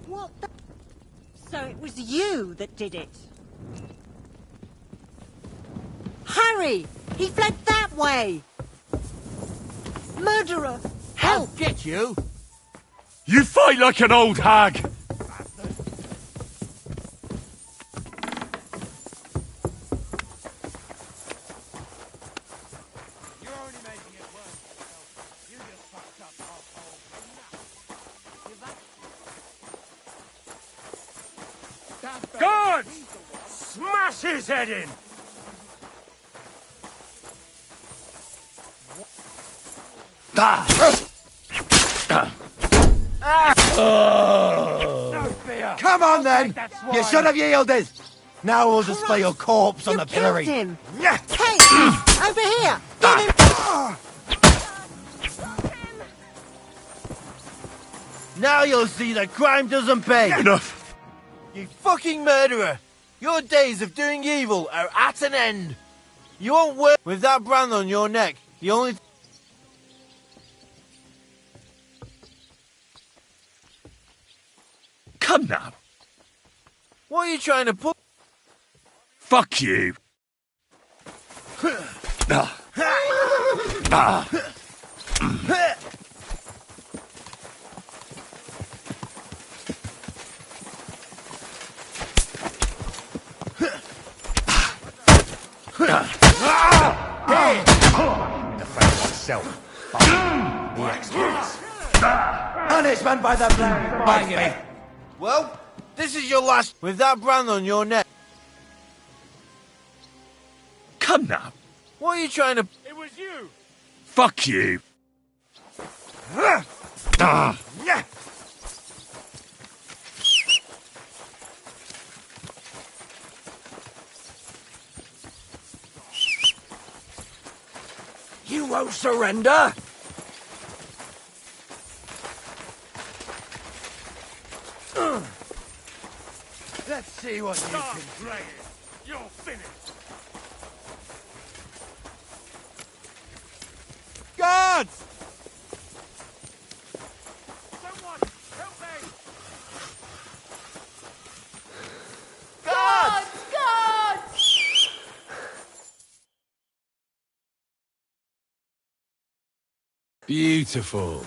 What the... So it was you that did it? Harry! He fled that way! Murderer! Help! I'll get you! You fight like an old hag! Guards! Smash his head in! No fear! Come on then! You should have yielded! Now we'll display your corpse on the pillory. Him. Hey! Over here! Get him! Now you'll see that crime doesn't pay! Enough! You fucking murderer! Your days of doing evil are at an end! You won't work with that brand on your neck. The only... Come now! What are you trying to put? Fuck you! Defend myself. The experts. Punishment by the blade. Bang it. Well, this is your last with that brand on your neck. Come now! What are you trying to... It was you! Fuck you! You won't surrender? Let's see what you Stop can... playing! You're finished! Guards! Someone, help me! Guards! Beautiful.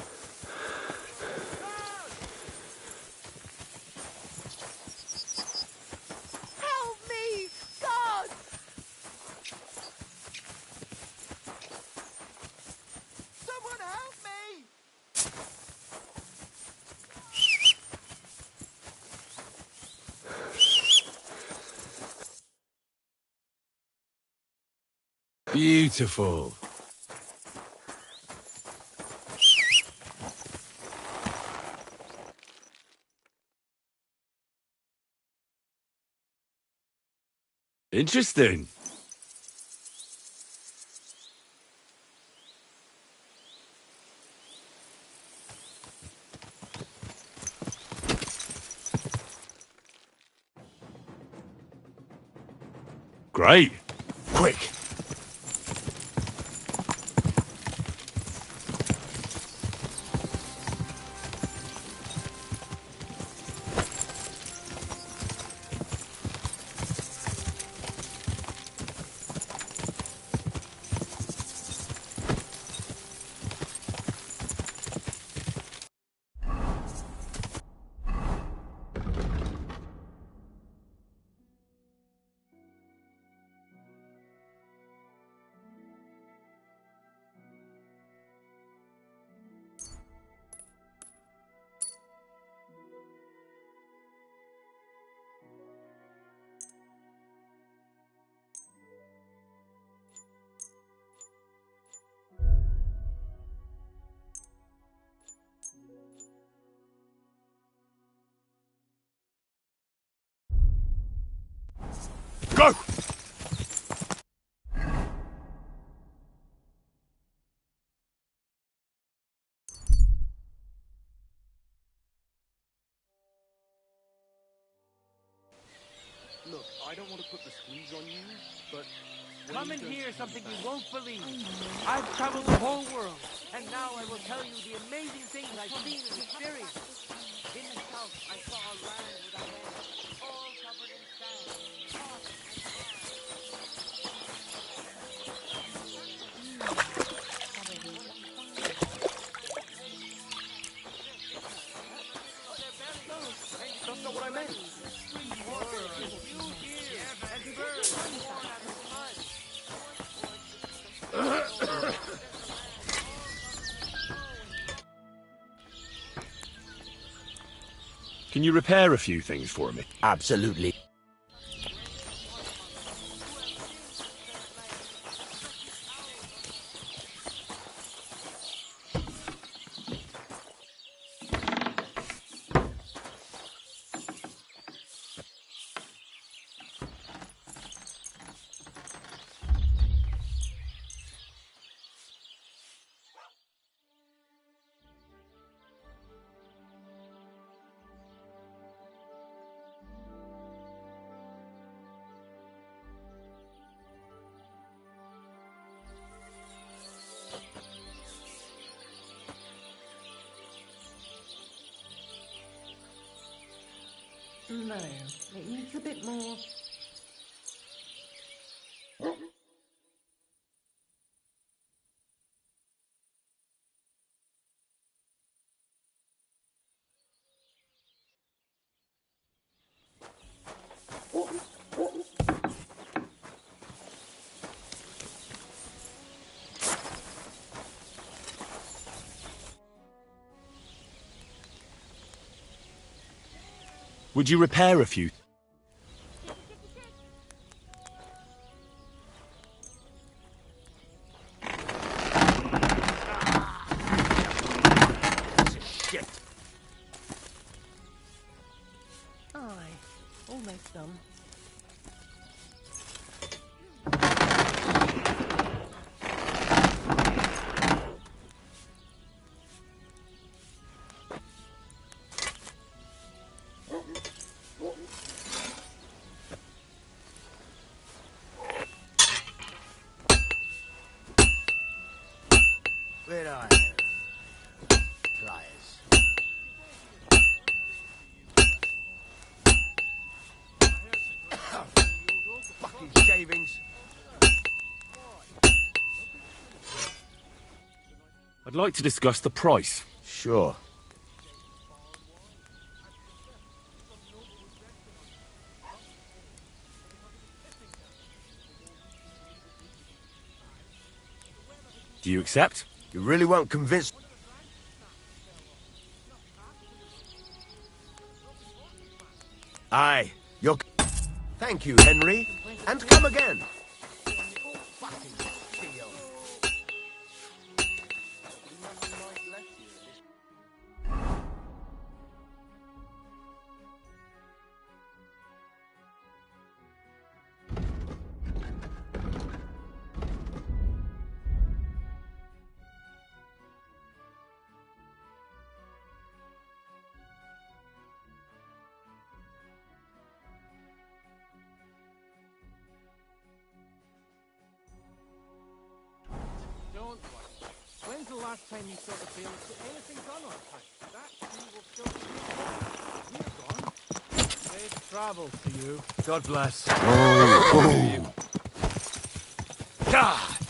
Beautiful. Interesting. Great. Quick. Go! Look, I don't want to put the squeeze on you, but... Come and hear something you won't believe. I've traveled the whole world, and now I will tell you the amazing things I've seen and experienced. In the south, I saw a land without end, all covered in sand, hot and That's not what I meant. Can you repair a few things for me? Absolutely. No, it needs a bit more. Would you repair a few? shit. Aye, almost done. Where are you? Pliers. Fucking shavings. I'd like to discuss the price. Sure. Do you accept? You really won't convince... Aye, you're... Thank you, Henry. And come again. last time you saw the tail of anything done on time. That tree will still be here. We're gone. Safe travels to you. God bless. God!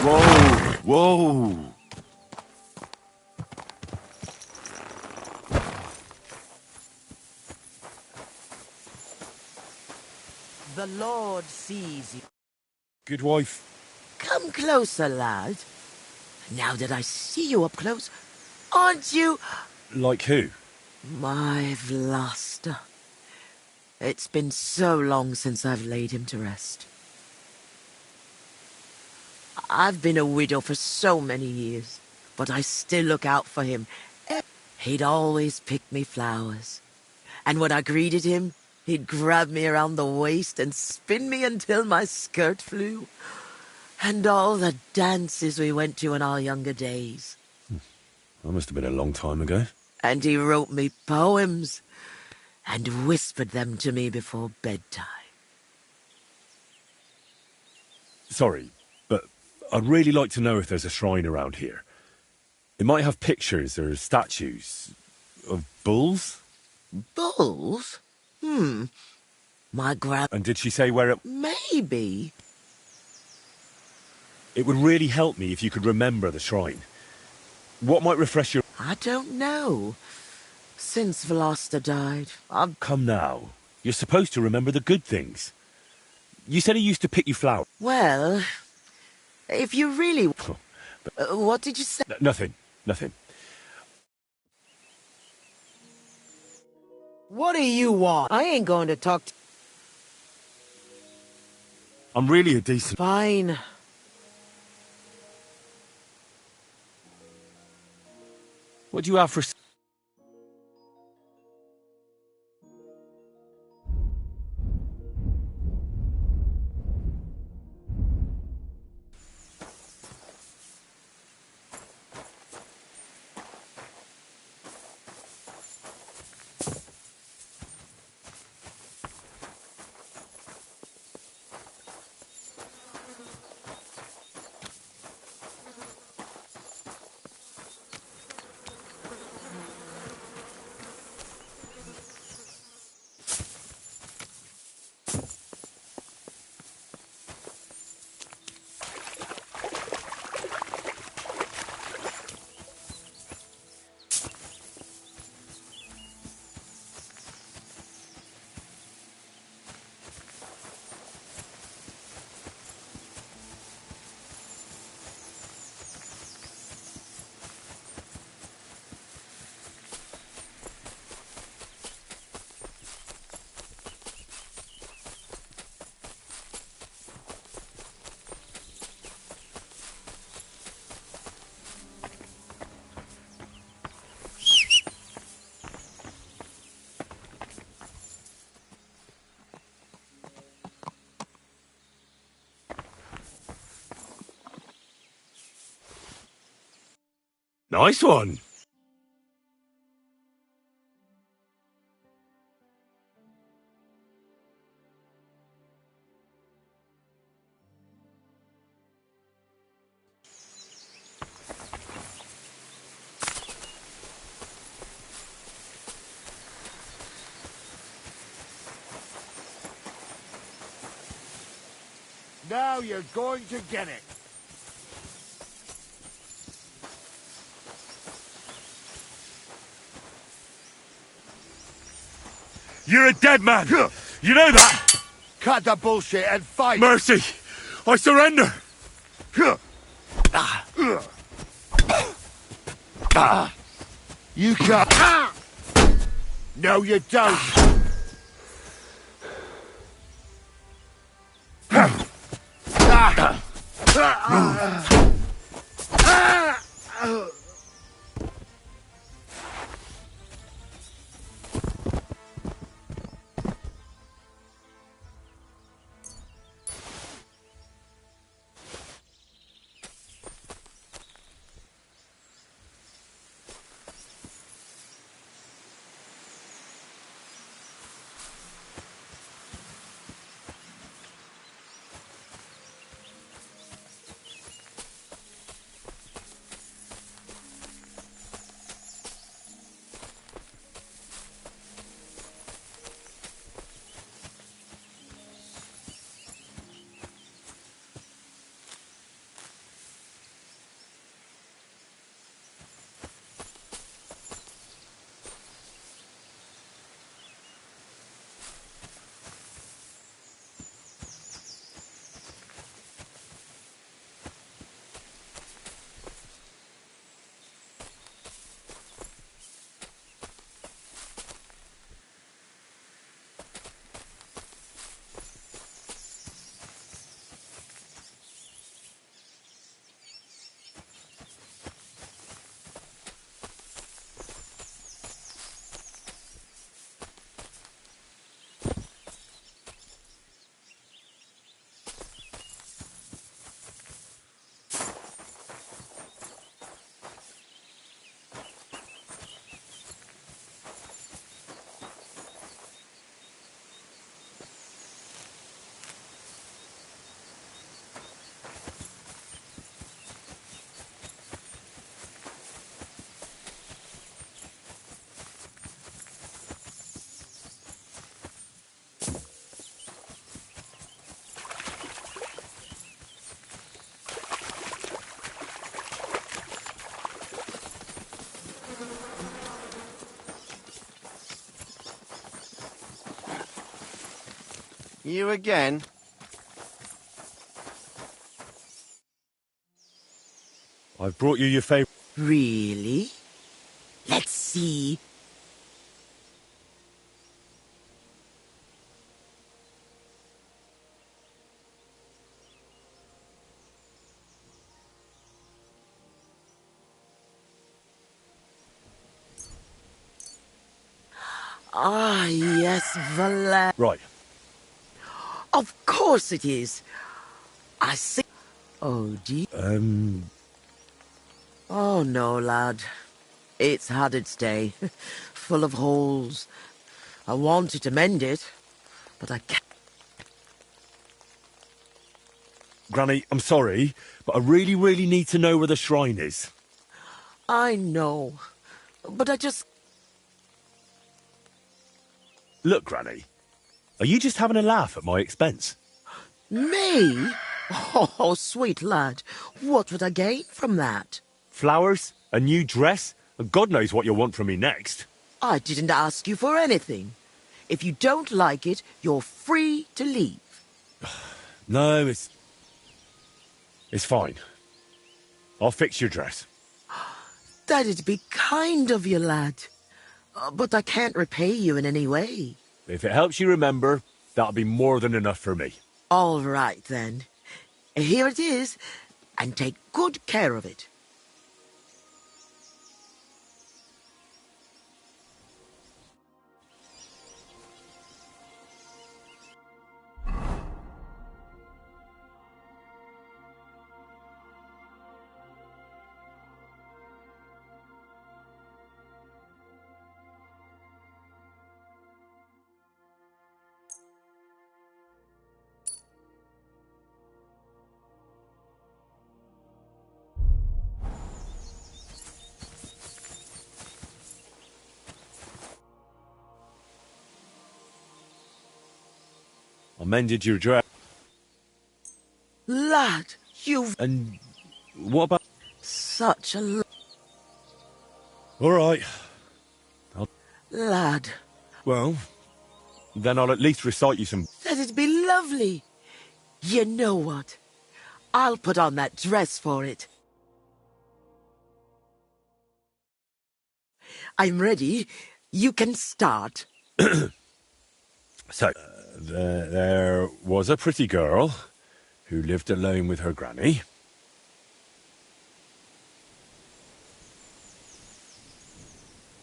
Whoa! Whoa! The Lord sees you. Good wife. Come closer, lad. Now that I see you up close, aren't you Like who? my Vlasta? It's been so long since I've laid him to rest. I've been a widow for so many years, but I still look out for him. He'd always pick me flowers. And when I greeted him, he'd grab me around the waist and spin me until my skirt flew. And all the dances we went to in our younger days. That must have been a long time ago. And he wrote me poems and whispered them to me before bedtime. Sorry, but I'd really like to know if there's a shrine around here. It might have pictures or statues of bulls. Bulls? My And did she say where it... Maybe. It would really help me if you could remember the shrine. What might refresh your... I don't know. Since Vlasta died, I've... Come now. You're supposed to remember the good things. You said he used to pick you flowers. Well, if you really... what did you say? Nothing. Nothing. What do you want? I ain't going to talk to... I'm really a decent... Fine. What do you have for... Nice one. Now you're going to get it. You're a dead man. You know that? Cut the bullshit and fight. Mercy. I surrender. You can't. No, you don't. You again? I've brought you your favourite... Really? Let's see. Ah, yes, Valer. Right. Of course it is. I see. Oh, dear. Oh, no, lad. It's had its day. Full of holes. I wanted to mend it, but I can't. Granny, I'm sorry, but I really, really need to know where the shrine is. I know, but I just... Look, Granny, are you just having a laugh at my expense? Me? Oh, sweet lad. What would I gain from that? Flowers, a new dress, and God knows what you'll want from me next. I didn't ask you for anything. If you don't like it, you're free to leave. No, it's fine. I'll fix your dress. That'd be kind of you, lad. But I can't repay you in any way. If it helps you remember, that'll be more than enough for me. All right, then. Here it is, and take good care of it. I mended your dress. Lad, you've... And what about... Such a... All right. Lad. Well, then I'll at least recite you some... That'd be lovely. You know what? I'll put on that dress for it. I'm ready. You can start. So, there was a pretty girl who lived alone with her granny.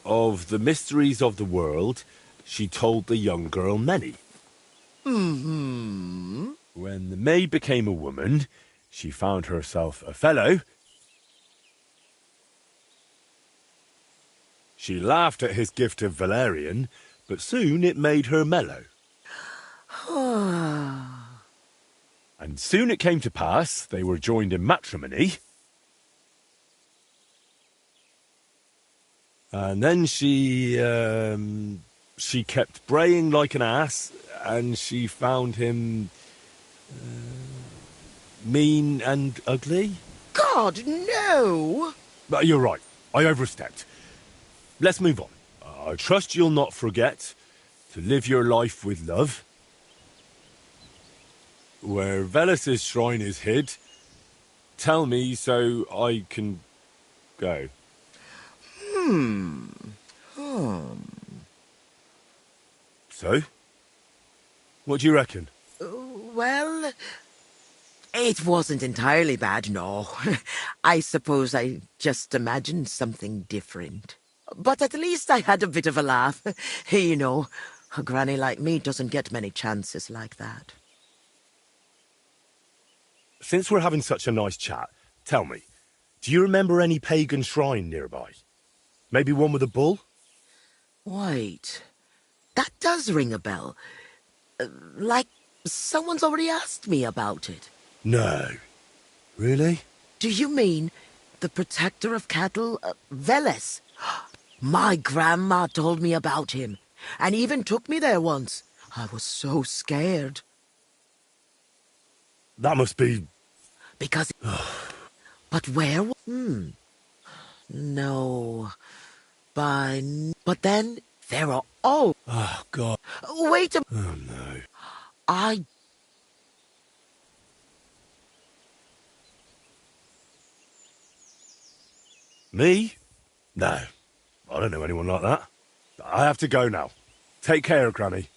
Of the mysteries of the world, she told the young girl many. Mm-hmm. When the maid became a woman, she found herself a fellow. She laughed at his gift of valerian, but soon it made her mellow. And soon it came to pass they were joined in matrimony. And then she kept braying like an ass, and she found him mean and ugly. God, no! But you're right, I overstepped. Let's move on. I trust you'll not forget to live your life with love. Where Velus's shrine is hid, tell me so I can go. So? What do you reckon? Well, it wasn't entirely bad, no. I suppose I just imagined something different. But at least I had a bit of a laugh. You know, a granny like me doesn't get many chances like that. Since we're having such a nice chat, tell me, do you remember any pagan shrine nearby? Maybe one with a bull? Wait, that does ring a bell. Like someone's already asked me about it. No. Really? Do you mean the protector of cattle, Velus? My grandma told me about him, and even took me there once. I was so scared. That must be... Because... But where... No. But then, there are... Oh! Oh, God. Wait a... Oh, no. I... Me? No. I don't know anyone like that. I have to go now. Take care, Granny.